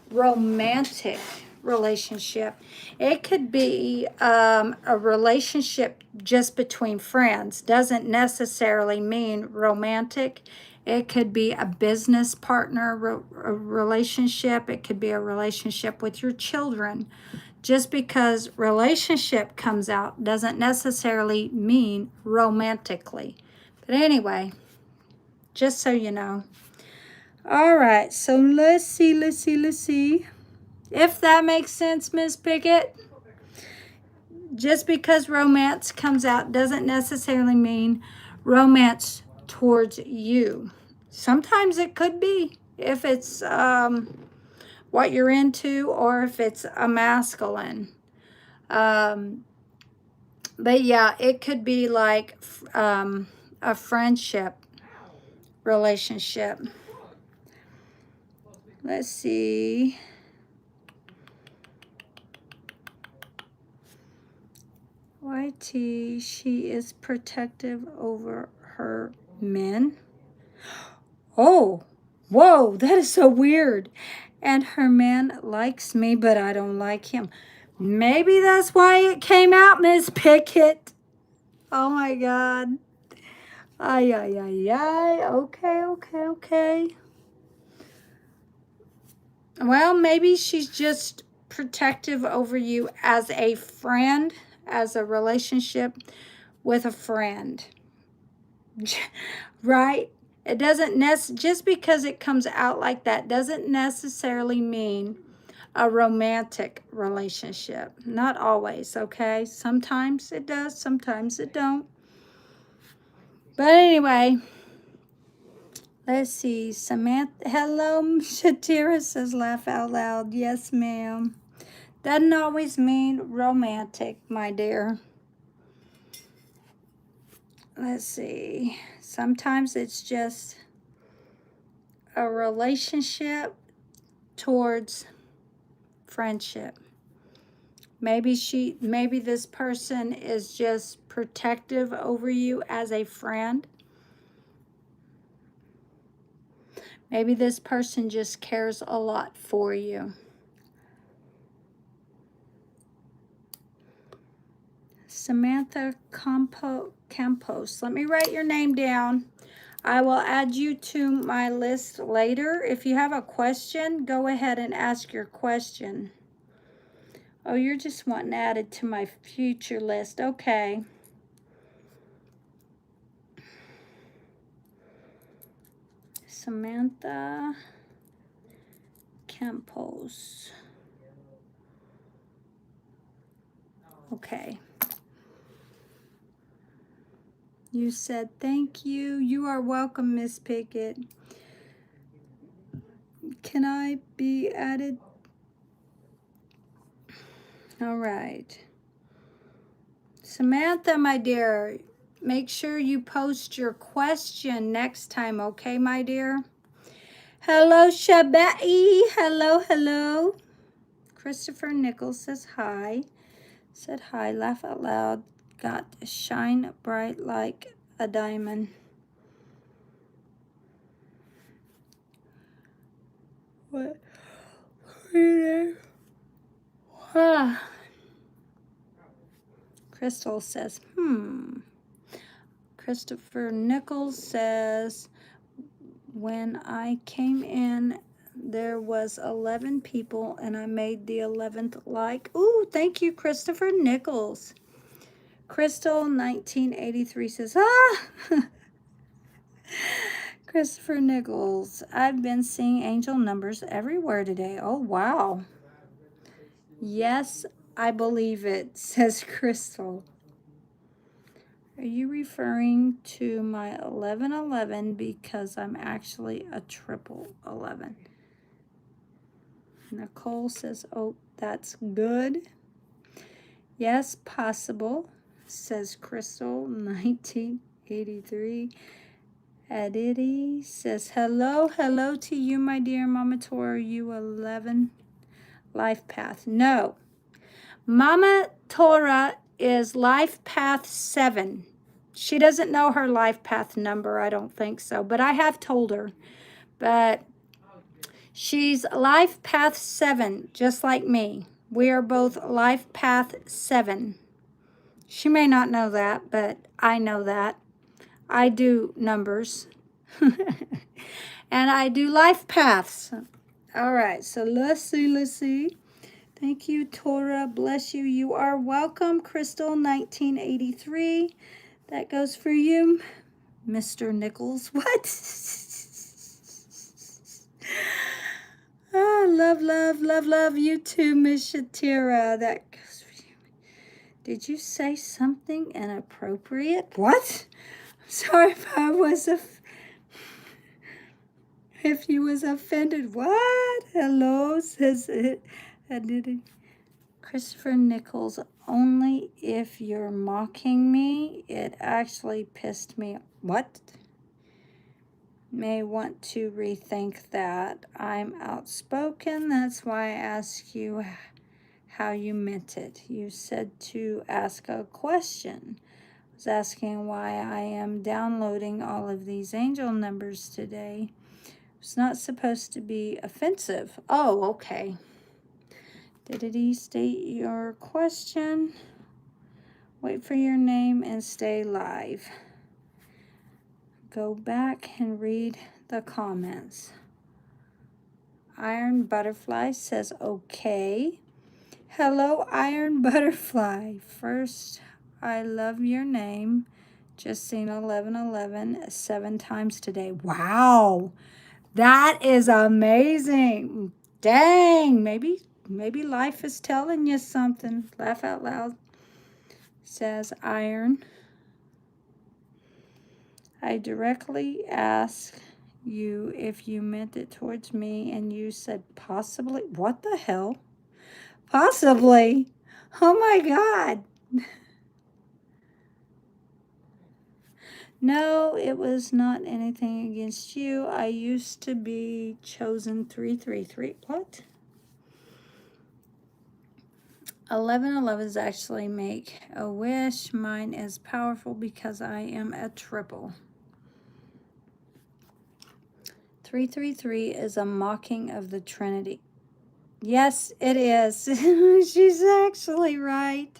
Speaker 1: romantic relationship. It could be a relationship just between friends. Doesn't necessarily mean romantic. It could be a business partner relationship. It could be a relationship with your children. Just because relationship comes out doesn't necessarily mean romantically. But anyway, just so you know. All right, so let's see. If that makes sense, Miss Pickett. Just because romance comes out doesn't necessarily mean romance towards you. Sometimes it could be if it's what you're into or if it's a masculine. But yeah, it could be like a friendship relationship. Let's see. YT, she is protective over her men. Oh, whoa, that is so weird. And her man likes me, but I don't like him. Maybe that's why it came out, Miss Pickett. Oh my God. Ay, ay, ay, ay. Okay. Well, maybe she's just protective over you as a friend, as a relationship with a friend. Right? It doesn't just because it comes out like that doesn't necessarily mean a romantic relationship. Not always, okay? Sometimes it does, sometimes it don't. But anyway, let's see. Samantha, hello, Shatira says laugh out loud. Yes, ma'am. Doesn't always mean romantic, my dear. Let's see. Sometimes it's just a relationship towards friendship. Maybe this person is just protective over you as a friend. Maybe this person just cares a lot for you. Samantha Campos. Let me write your name down. I will add you to my list later. If you have a question, go ahead and ask your question. Oh, you're just wanting added to my future list. Okay. Samantha Campos. Okay. You said thank you. You are welcome, Miss Pickett. Can I be added? All right. Samantha, my dear, make sure you post your question next time, okay, my dear? Hello, Shabai. Hello, hello. Christopher Nichols says hi. Said hi, laugh out loud. Got to shine bright like a diamond. What? Ah. Crystal says, Christopher Nichols says, when I came in, there was 11 people, and I made the 11th like. Ooh, thank you, Christopher Nichols. Crystal 1983 says, Christopher Nichols, I've been seeing angel numbers everywhere today. Oh, wow. Yes, I believe it, says Crystal. Are you referring to my 1111 because I'm actually a triple 11? Nicole says, oh, that's good. Yes, possible, says Crystal 1983. Aditi says, hello to you, my dear Mama Tora. You 11 life path. No, Mama Tora is life path 7. She doesn't know her life path number, I don't think so, but I have told her. But she's life path 7, just like me. We are both life path 7. She may not know that, but I know that. I do numbers. And I do life paths. All right, so let's see. Thank you, Tora. Bless you. You are welcome, Crystal 1983. That goes for you, Mr. Nichols. What? Love you too, Miss Shatira. That goes for you. Did you say something inappropriate? What? Sorry if I was if you was offended. What? Hello, says it. I didn't. Christopher Nichols, only if you're mocking me. It actually pissed me. What? May want to rethink that. I'm outspoken. That's why I asked you how you meant it. You said to ask a question. I was asking why I am downloading all of these angel numbers today. It's not supposed to be offensive. Oh, okay. Did he state your question? Wait for your name and stay live. Go back and read the comments. Iron Butterfly says, okay. Hello, Iron Butterfly. First, I love your name. Just seen 1111 7 times today. Wow. That is amazing. Dang, maybe life is telling you something. Laugh out loud. Says Iron. I directly asked you if you meant it towards me, and you said possibly. What the hell? Possibly. Oh my God. No, it was not anything against you. I used to be chosen 333. What? 1111s actually make a wish. Mine is powerful because I am a triple. 333 is a mocking of the Trinity. Yes, it is. She's actually right.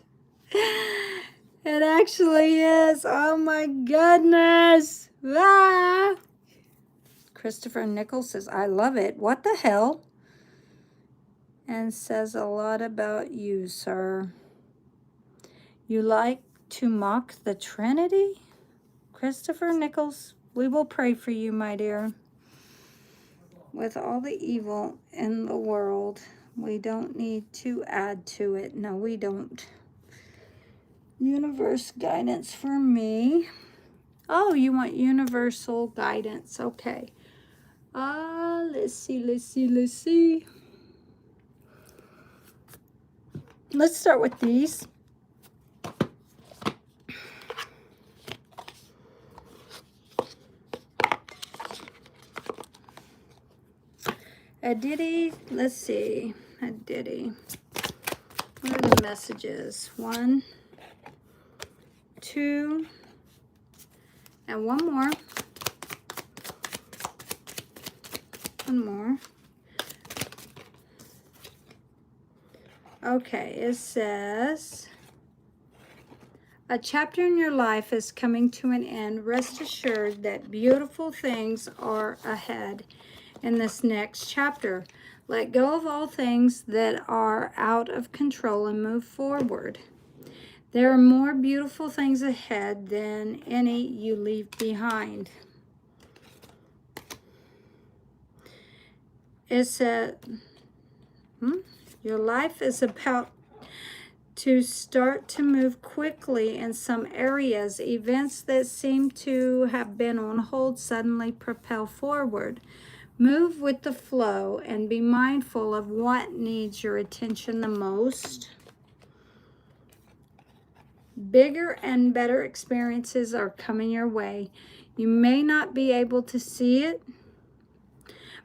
Speaker 1: It actually is. Oh my goodness. Ah. Christopher Nichols says, I love it. What the hell? And says a lot about you, sir. You like to mock the Trinity? Christopher Nichols, we will pray for you, my dear. With all the evil in the world, we don't need to add to it. No, we don't. Universe guidance for me. Oh, you want universal guidance. Okay. Let's see. Let's start with these. A ditty, let's see. A ditty. What are the messages? 1, 2, and one more. One more. Okay, it says, a chapter in your life is coming to an end. Rest assured that beautiful things are ahead in this next chapter. Let go of all things that are out of control and move forward. There are more beautiful things ahead than any you leave behind. It said, your life is about to start to move quickly in some areas. Events that seem to have been on hold suddenly propel forward. Move with the flow and be mindful of what needs your attention the most. Bigger and better experiences are coming your way. You may not be able to see it,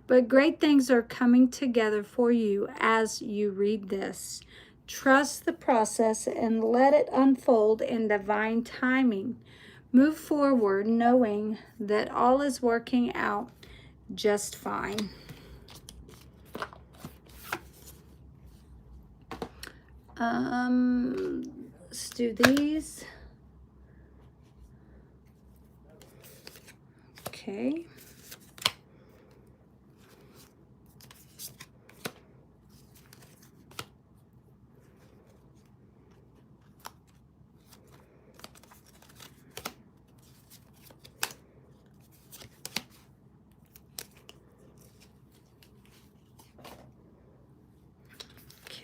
Speaker 1: but great things are coming together for you as you read this. Trust the process and let it unfold in divine timing. Move forward knowing that all is working out just fine. Let's do these. Okay.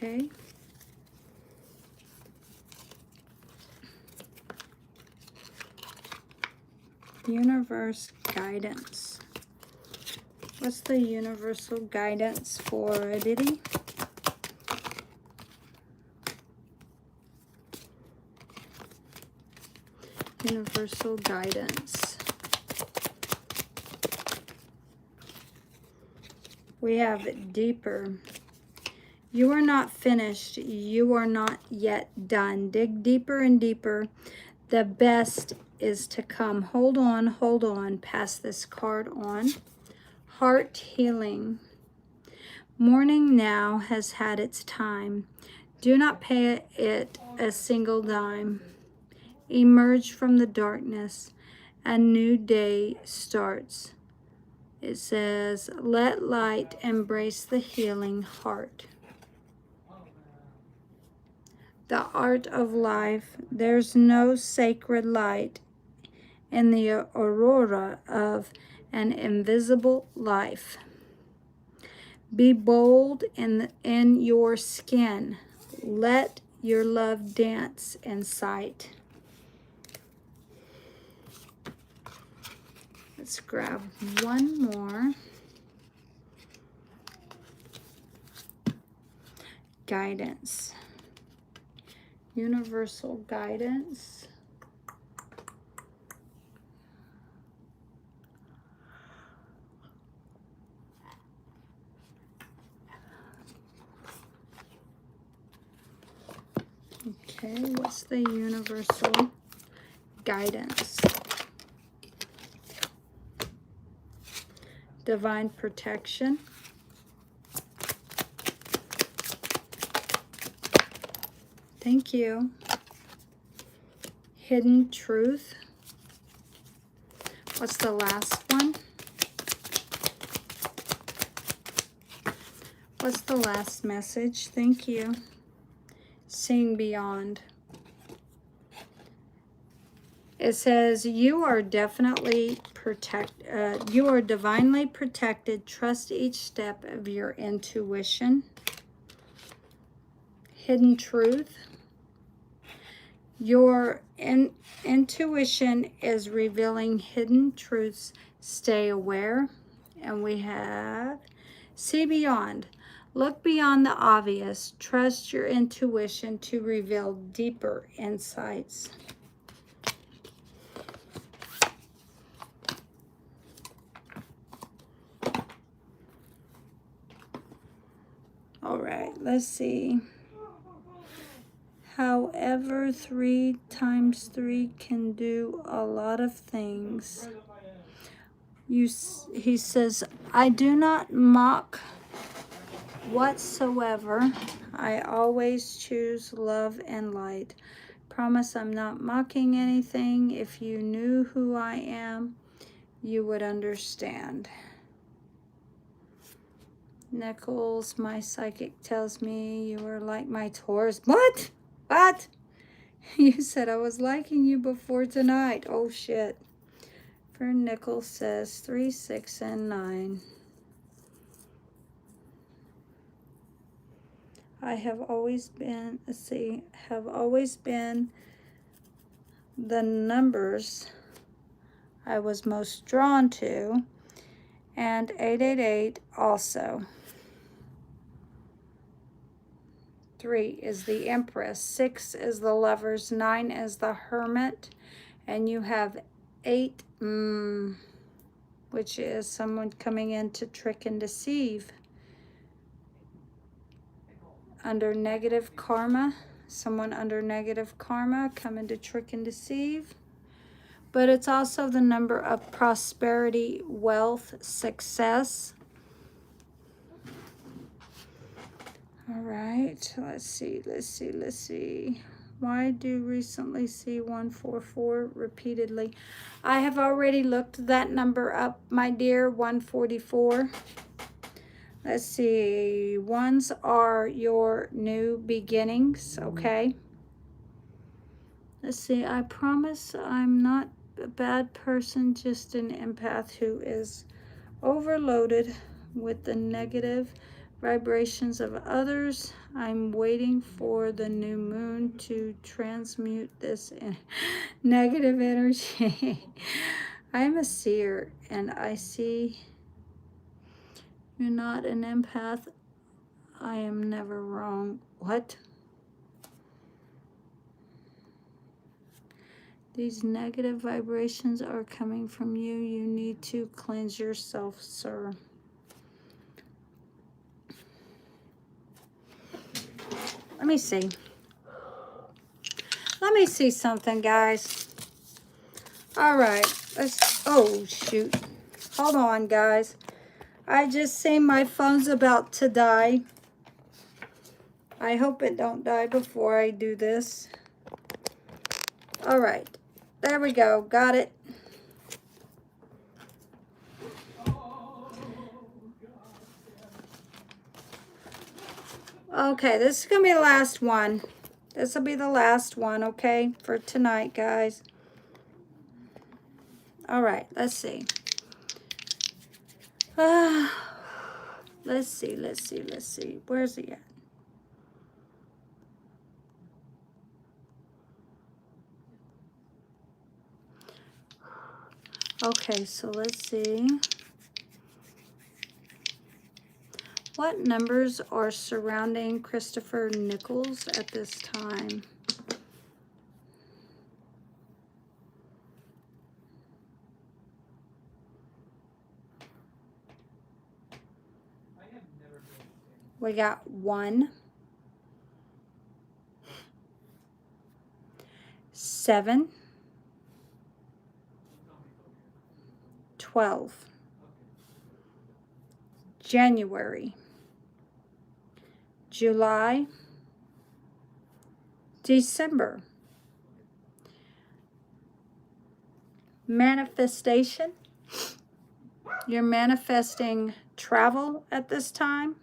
Speaker 1: Okay. Universe guidance. What's the universal guidance for a ditty? Universal guidance. We have deeper. You are not finished. You are not yet done. Dig deeper and deeper. The best is to come. Hold on. Pass this card on. Heart healing. Mourning now has had its time. Do not pay it a single dime. Emerge from the darkness. A new day starts. It says, let light embrace the healing heart. The art of life. There's no sacred light in the aurora of an invisible life. Be bold in your skin. Let your love dance in sight. Let's grab one more. Guidance. Universal guidance. Okay, what's the universal guidance? Divine protection. Thank you. Hidden truth. What's the last one? What's the last message? Thank you. Seeing beyond. It says you are definitely you are divinely protected. Trust each step of your intuition. Hidden truth. Your intuition is revealing hidden truths. Stay aware. And we have see beyond. Look beyond the obvious. Trust your intuition to reveal deeper insights. All right, let's see. However, 3 times 3 can do a lot of things. He says, I do not mock whatsoever. I always choose love and light. Promise I'm not mocking anything. If you knew who I am, you would understand. Nichols, my psychic tells me you are like my Taurus. What? What? You said I was liking you before tonight. Oh, shit. Fern Nichols says 3, 6, and 9. I have always been, let's see, have always been the numbers I was most drawn to, and 888 also. 3 is the Empress, 6 is the Lovers, 9 is the Hermit, and you have 8, which is someone coming in to trick and deceive. Under negative karma, someone under negative karma coming to trick and deceive. But it's also the number of prosperity, wealth, success. All right, let's see. Why do recently see 144 repeatedly? I have already looked that number up, my dear, 144. Let's see, 1s are your new beginnings, okay? Let's see, I promise I'm not a bad person, just an empath who is overloaded with the negative vibrations of others. I'm waiting for the new moon to transmute this negative energy. I am a seer and I see you're not an empath. I am never wrong. What? These negative vibrations are coming from you. You need to cleanse yourself, sir. Let me see. Let me see something, guys. All right. Let's, oh, shoot. Hold on, guys. I just seen my phone's about to die. I hope it don't die before I do this. All right. There we go. Got it. Okay, this is going to be the last one. This will be the last one, okay, for tonight, guys. All right, let's see. Let's see. Where's he at? Okay, so let's see. What numbers are surrounding Christopher Nichols at this time? We got 1, 7, 12. January, July, December. Manifestation. You're manifesting travel at this time.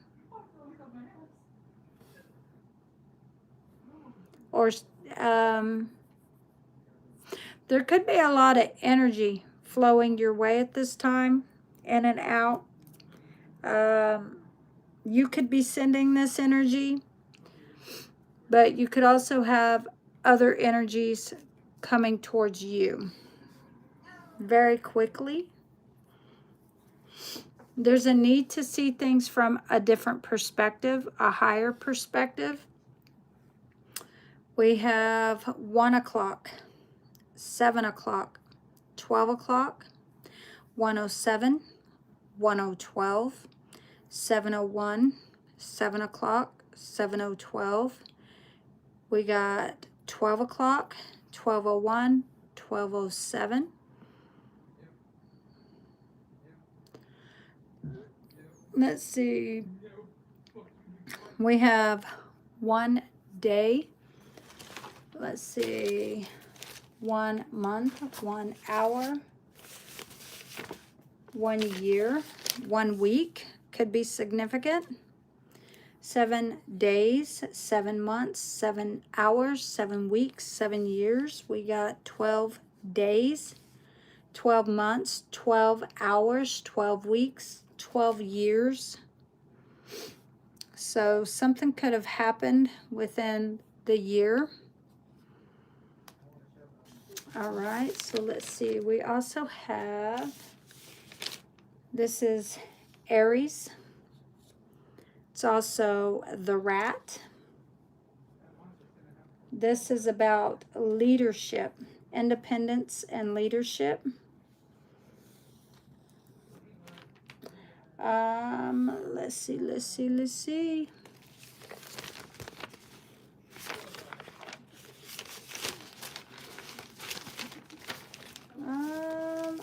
Speaker 1: Or there could be a lot of energy flowing your way at this time, in and out. You could be sending this energy, but you could also have other energies coming towards you very quickly. There's a need to see things from a different perspective, a higher perspective. We have 1 o'clock, 7 o'clock, 12 o'clock, 107, 1012, 701, 7 o'clock, 7012. We got 12 o'clock, 1201, 1207. Let's see. We have 1 day. Let's see. 1 month, 1 hour, 1 year, 1 week could be significant. 7 days, 7 months, 7 hours, 7 weeks, 7 years. We got 12 days, 12 months, 12 hours, 12 weeks, 12 years. So something could have happened within the year. All right, so let's see. We also have, this is Aries. It's also the rat. This is about leadership, independence and leadership. Let's see.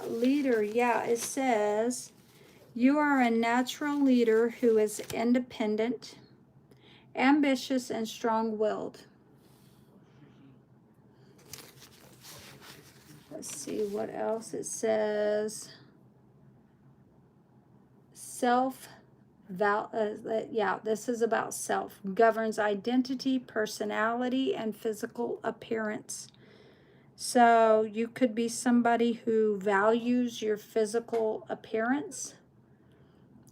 Speaker 1: Leader, yeah, it says, you are a natural leader who is independent, ambitious, and strong-willed. Let's see what else it says. Yeah, this is about self. Governs identity, personality, and physical appearance. So you could be somebody who values your physical appearance,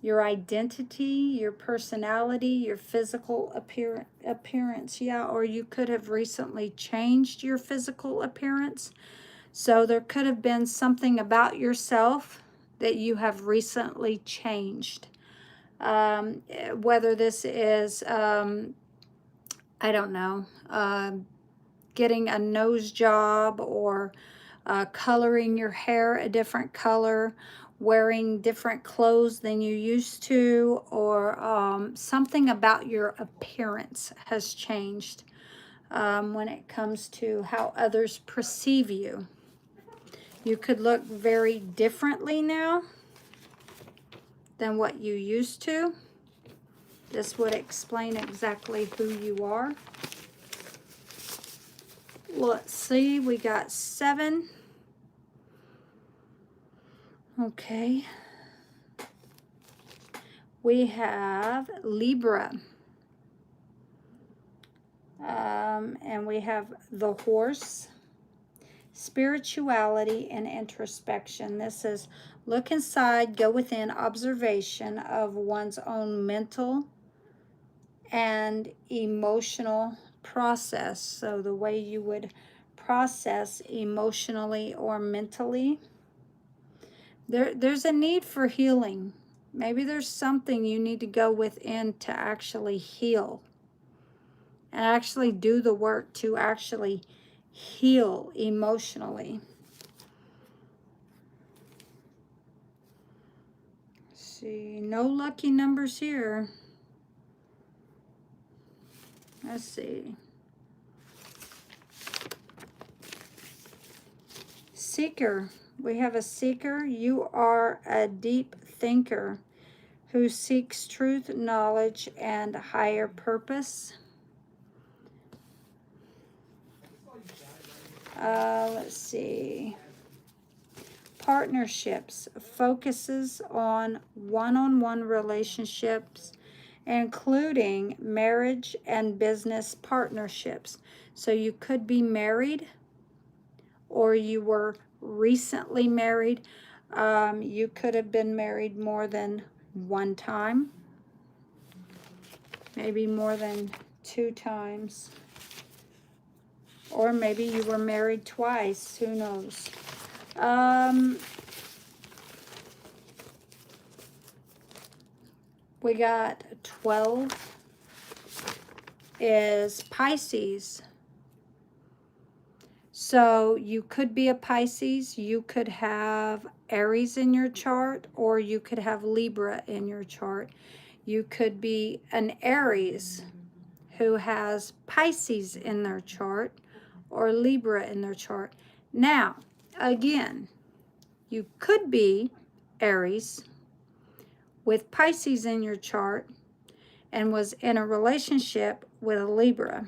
Speaker 1: your identity, your personality, your physical appearance. Yeah, or you could have recently changed your physical appearance. So there could have been something about yourself that you have recently changed. Whether this is, I don't know, getting a nose job, or coloring your hair a different color, wearing different clothes than you used to, or something about your appearance has changed when it comes to how others perceive you. You could look very differently now than what you used to. This would explain exactly who you are. Let's see, we got 7. Okay. We have Libra. And we have the horse, spirituality, and introspection. This is look inside, go within, observation of one's own mental and emotional process. So the way you would process emotionally or mentally. There's a need for healing. Maybe there's something you need to go within to actually heal and actually do the work to actually heal emotionally. Let's see, no lucky numbers here. Let's see. seeker. We have a seeker. You are a deep thinker who seeks truth, knowledge, and higher purpose. Let's see. Partnerships focuses on one-on-one relationships, including marriage and business partnerships. So you could be married, or you were recently married. You could have been married more than one time, maybe more than 2 times, or maybe you were married twice, who knows. We got 12 is Pisces. So you could be a Pisces, you could have Aries in your chart, or you could have Libra in your chart. You could be an Aries who has Pisces in their chart, or Libra in their chart. Now, again, you could be Aries with Pisces in your chart and was in a relationship with a Libra.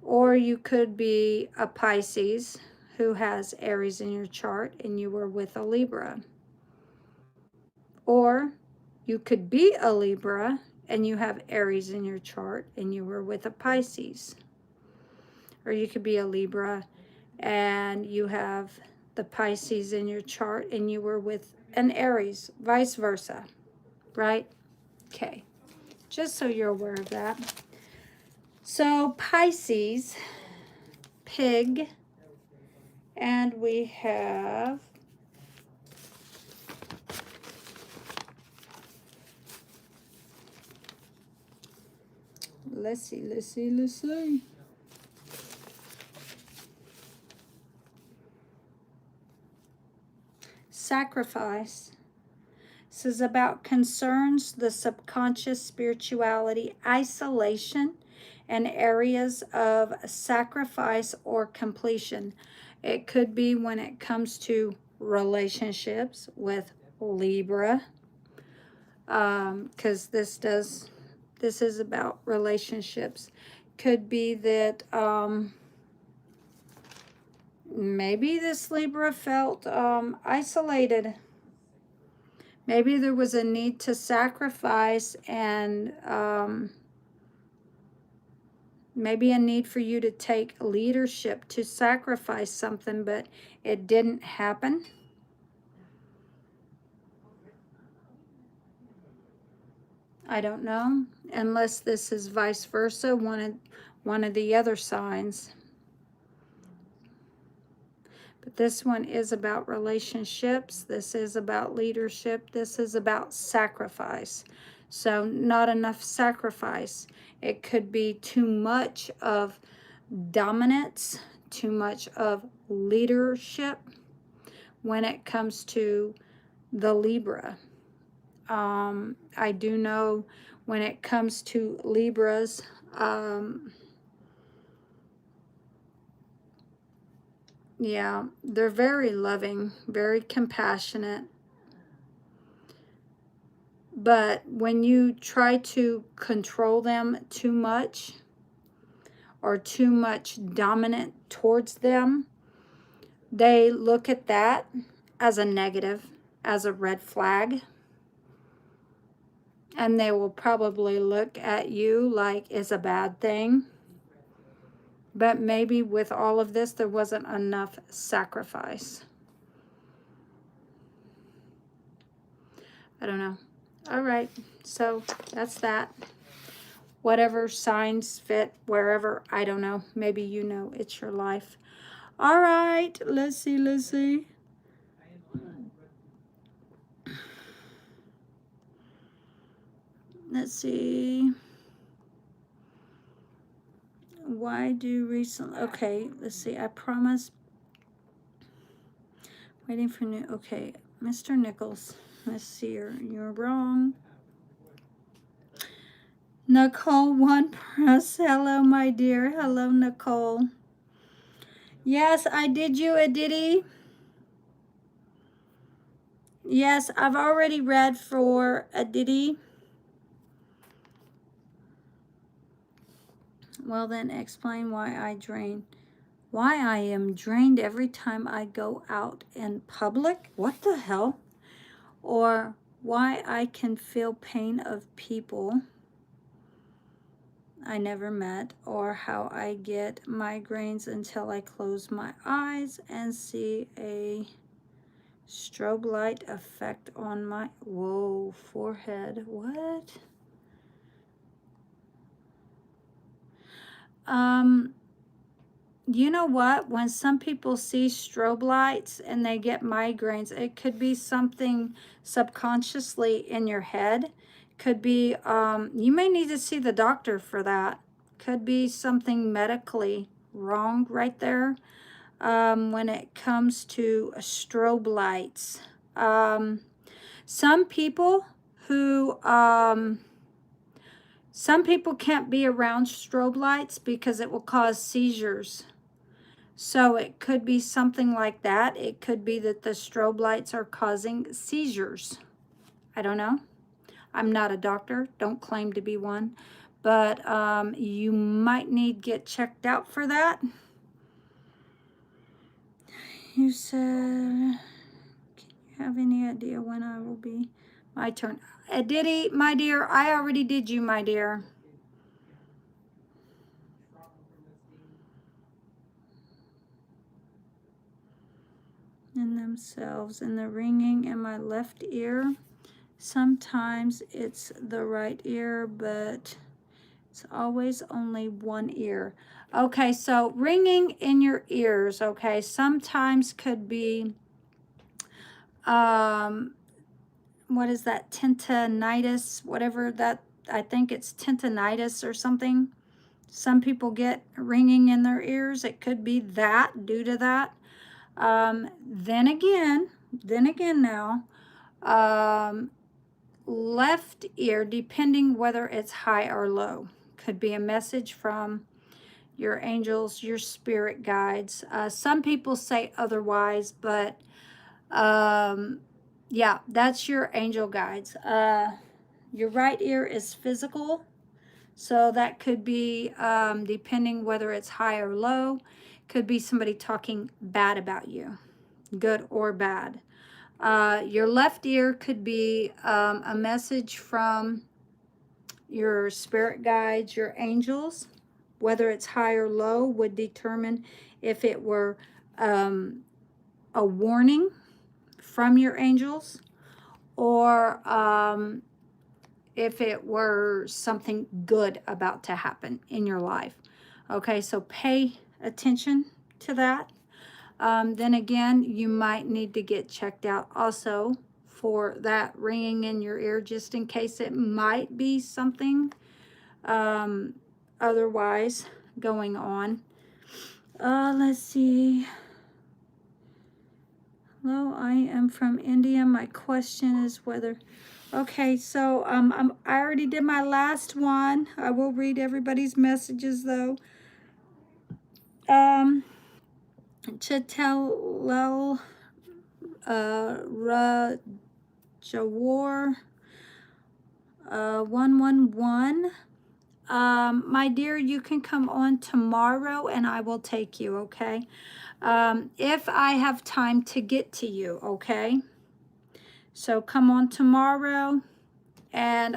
Speaker 1: Or you could be a Pisces who has Aries in your chart and you were with a Libra. Or you could be a Libra and you have Aries in your chart and you were with a Pisces. Or you could be a Libra and you have the Pisces in your chart and you were with an Aries, vice versa, right? Okay, just so you're aware of that. So Pisces, pig, and we have let's see. Sacrifice. This is about concerns, the subconscious, spirituality, isolation, and areas of sacrifice or completion. It could be when it comes to relationships with Libra, because this is about relationships. Could be that maybe this Libra felt isolated. Maybe there was a need to sacrifice, and maybe a need for you to take leadership to sacrifice something, but it didn't happen. I don't know, unless this is vice versa, one of the other signs. But this one is about relationships. This is about leadership. This is about sacrifice. So not enough sacrifice. It could be too much of dominance, too much of leadership when it comes to the Libra. I do know when it comes to Libras, yeah, they're very loving, very compassionate. But when you try to control them too much, or too much dominant towards them, they look at that as a negative, as a red flag. And they will probably look at you like it's a bad thing. But maybe with all of this, there wasn't enough sacrifice. I don't know. All right, so that's that. Whatever signs fit wherever, I don't know. Maybe you know, it's your life. All right, let's see. Let's see. Why do recently, okay, let's see. I promise. Waiting for new, okay. Mr. Nichols, let's see, you're wrong. Nicole One Press, hello my dear, hello Nicole. Yes, I did you a ditty. Yes, I've already read for a ditty. Well, then explain why I drain. Why I am drained every time I go out in public? What the hell? Or why I can feel pain of people I never met, or how I get migraines until I close my eyes and see a strobe light effect on my, whoa, forehead. What? You know what? When some people see strobe lights and they get migraines, it could be something subconsciously in your head. Could be, you may need to see the doctor for that. Could be something medically wrong right there when it comes to strobe lights. Some people who, some people can't be around strobe lights because it will cause seizures. So it could be something like that. It could be that the strobe lights are causing seizures. I don't know. I'm not a doctor. Don't claim to be one. But you might need to get checked out for that. You said, can you have any idea when I will be? My turn. Diddy, my dear, I already did you, my dear. In themselves, and the ringing in my left ear. Sometimes it's the right ear, but it's always only one ear. Okay, so ringing in your ears, okay, sometimes could be, what is that, tinnitus, whatever that, I think it's tinnitus or something. Some people get ringing in their ears. It could be that, due to that. Then again now, left ear, depending whether it's high or low, could be a message from your angels, your spirit guides. Some people say otherwise, but yeah, that's your angel guides. Your right ear is physical, so that could be, depending whether it's high or low, could be somebody talking bad about you, good or bad. Your left ear could be a message from your spirit guides, your angels. Whether it's high or low would determine if it were a warning from your angels, or if it were something good about to happen in your life. Okay, so pay attention to that. Then again, you might need to get checked out also for that ringing in your ear, just in case it might be something otherwise going on. Let's see. Hello, I am from India. My question is whether... Okay, so I already did my last one. I will read everybody's messages though. Chatel Rajawar 111. My dear, you can come on tomorrow and I will take you, okay? If I have time to get to you, okay? So come on tomorrow, and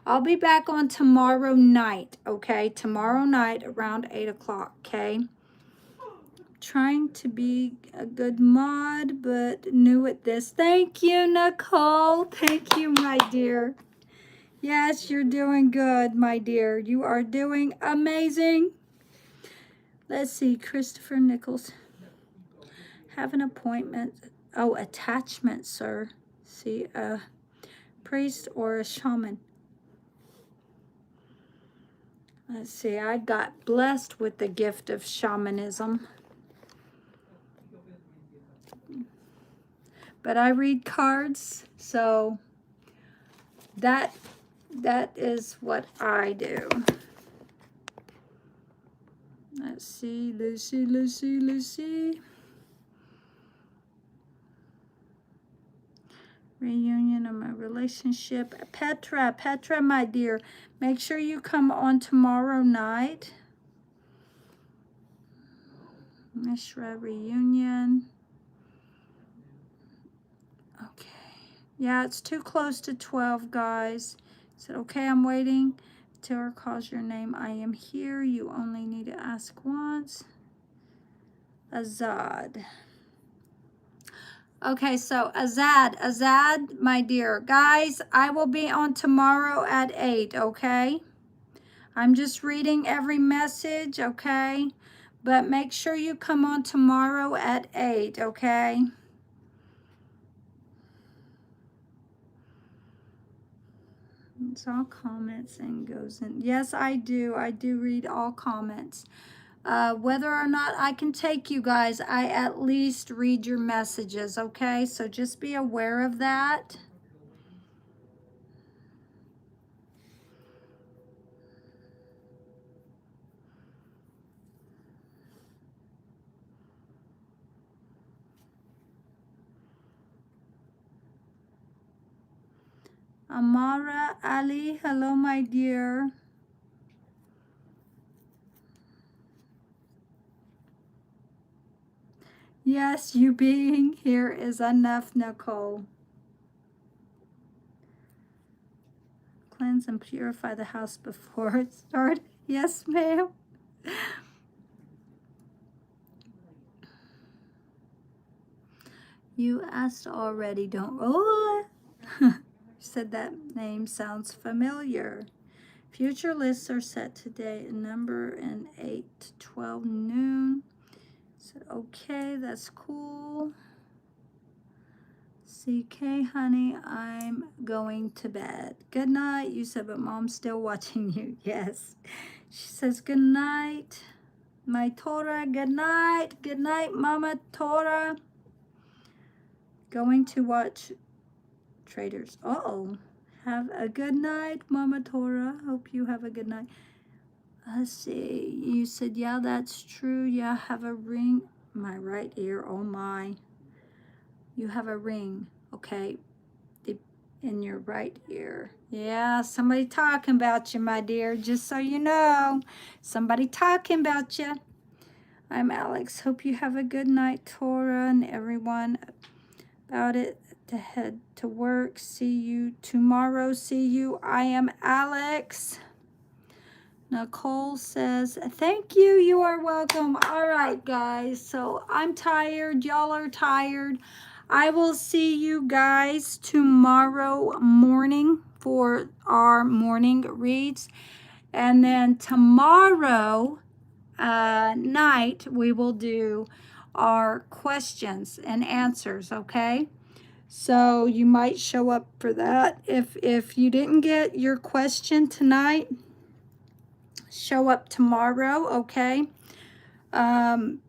Speaker 1: I'll be back on tomorrow night, okay? Tomorrow night around 8 o'clock, okay? Trying to be a good mod, but new at this. Thank you, Nicole. Thank you, my dear. Yes, you're doing good, my dear. You are doing amazing. Let's see, Christopher Nichols. Have an appointment. Oh, attachment, sir. See, a priest or a shaman. Let's see, I got blessed with the gift of shamanism. But I read cards, so that is what I do. Let's Let's see, Lucy. Reunion of my relationship. Petra, my dear, make sure you come on tomorrow night. Mishra reunion. Okay. Yeah, it's too close to 12, guys. I said, okay, I'm waiting. Tarot calls your name. I am here. You only need to ask once. Azad. Okay, so Azad, my dear. Guys, I will be on tomorrow at 8, okay? I'm just reading every message, okay? But make sure you come on tomorrow at 8, okay? It's all comments and goes in. Yes, I do. I do read all comments. Whether or not I can take you guys, I at least read your messages, okay? So just be aware of that. Amara Ali, hello, my dear. Yes, you being here is enough, Nicole. Cleanse and purify the house before it starts. Yes, ma'am. You asked already, don't. Oh, you said that name sounds familiar. Future lists are set today, a number in 8 to 12 noon. Said, okay, that's cool. CK, honey, I'm going to bed. Good night. You said, but mom's still watching you. Yes. She says, good night, my Torah. Good night. Good night, Mama Torah. Going to watch Traders. Uh-oh. Have a good night, Mama Torah. Hope you have a good night. Let's see. You said, yeah, that's true. Yeah, have a ring. My right ear. Oh, my. You have a ring. Okay. In your right ear. Yeah, somebody talking about you, my dear. Just so you know. Somebody talking about you. I'm Alex. Hope you have a good night, Torah, and everyone about it. To head to work. See you tomorrow. See you. I am Alex. Nicole says, thank you. You are welcome. All right, guys. So I'm tired. Y'all are tired. I will see you guys tomorrow morning for our morning reads. And then tomorrow night, we will do our questions and answers, okay? So you might show up for that. If you didn't get your question tonight, show up tomorrow, okay? Tonight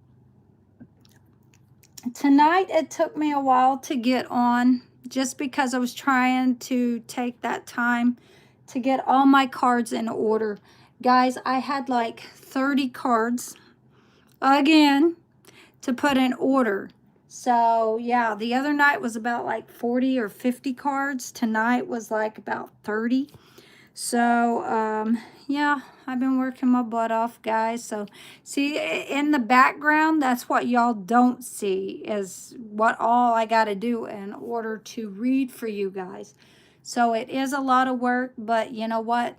Speaker 1: it took me a while to get on just because I was trying to take that time to get all my cards in order. Guys, I had like 30 cards again to put in order. So yeah, the other night was about like 40 or 50 cards. Tonight was like about 30. So yeah, I've been working my butt off, guys. So see in the background, that's what y'all don't see, is what all I got to do in order to read for you guys. So it is a lot of work, but you know what?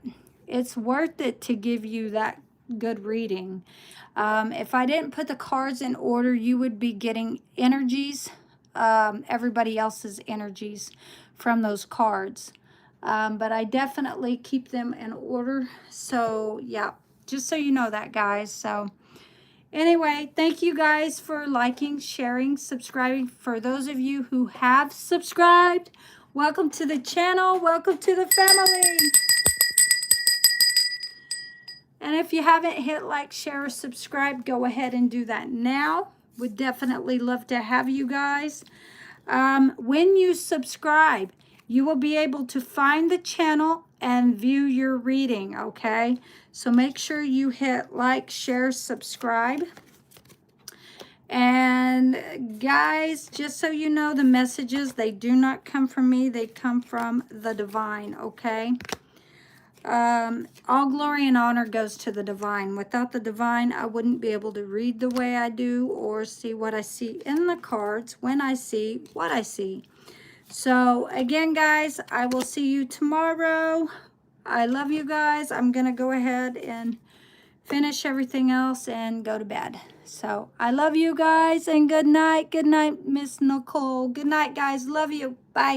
Speaker 1: It's worth it to give you that good reading. If I didn't put the cards in order, you would be getting energies, everybody else's energies from those cards. But I definitely keep them in order. So yeah, just so you know that, guys. So anyway, thank you guys for liking, sharing, subscribing. For those of you who have subscribed, welcome to the channel. Welcome to the family. And if you haven't hit like, share, or subscribe, go ahead and do that now. Would definitely love to have you guys. When you subscribe, you will be able to find the channel and view your reading, okay? So make sure you hit like, share, subscribe. And guys, just so you know, the messages, they do not come from me. They come from the divine, okay? All glory and honor goes to the divine. Without the divine, I wouldn't be able to read the way I do or see what I see in the cards when I see what I see. So again, guys, I will see you tomorrow. I love you guys. I'm going to go ahead and finish everything else and go to bed. So I love you guys and good night. Good night, Miss Nicole. Good night, guys. Love you. Bye.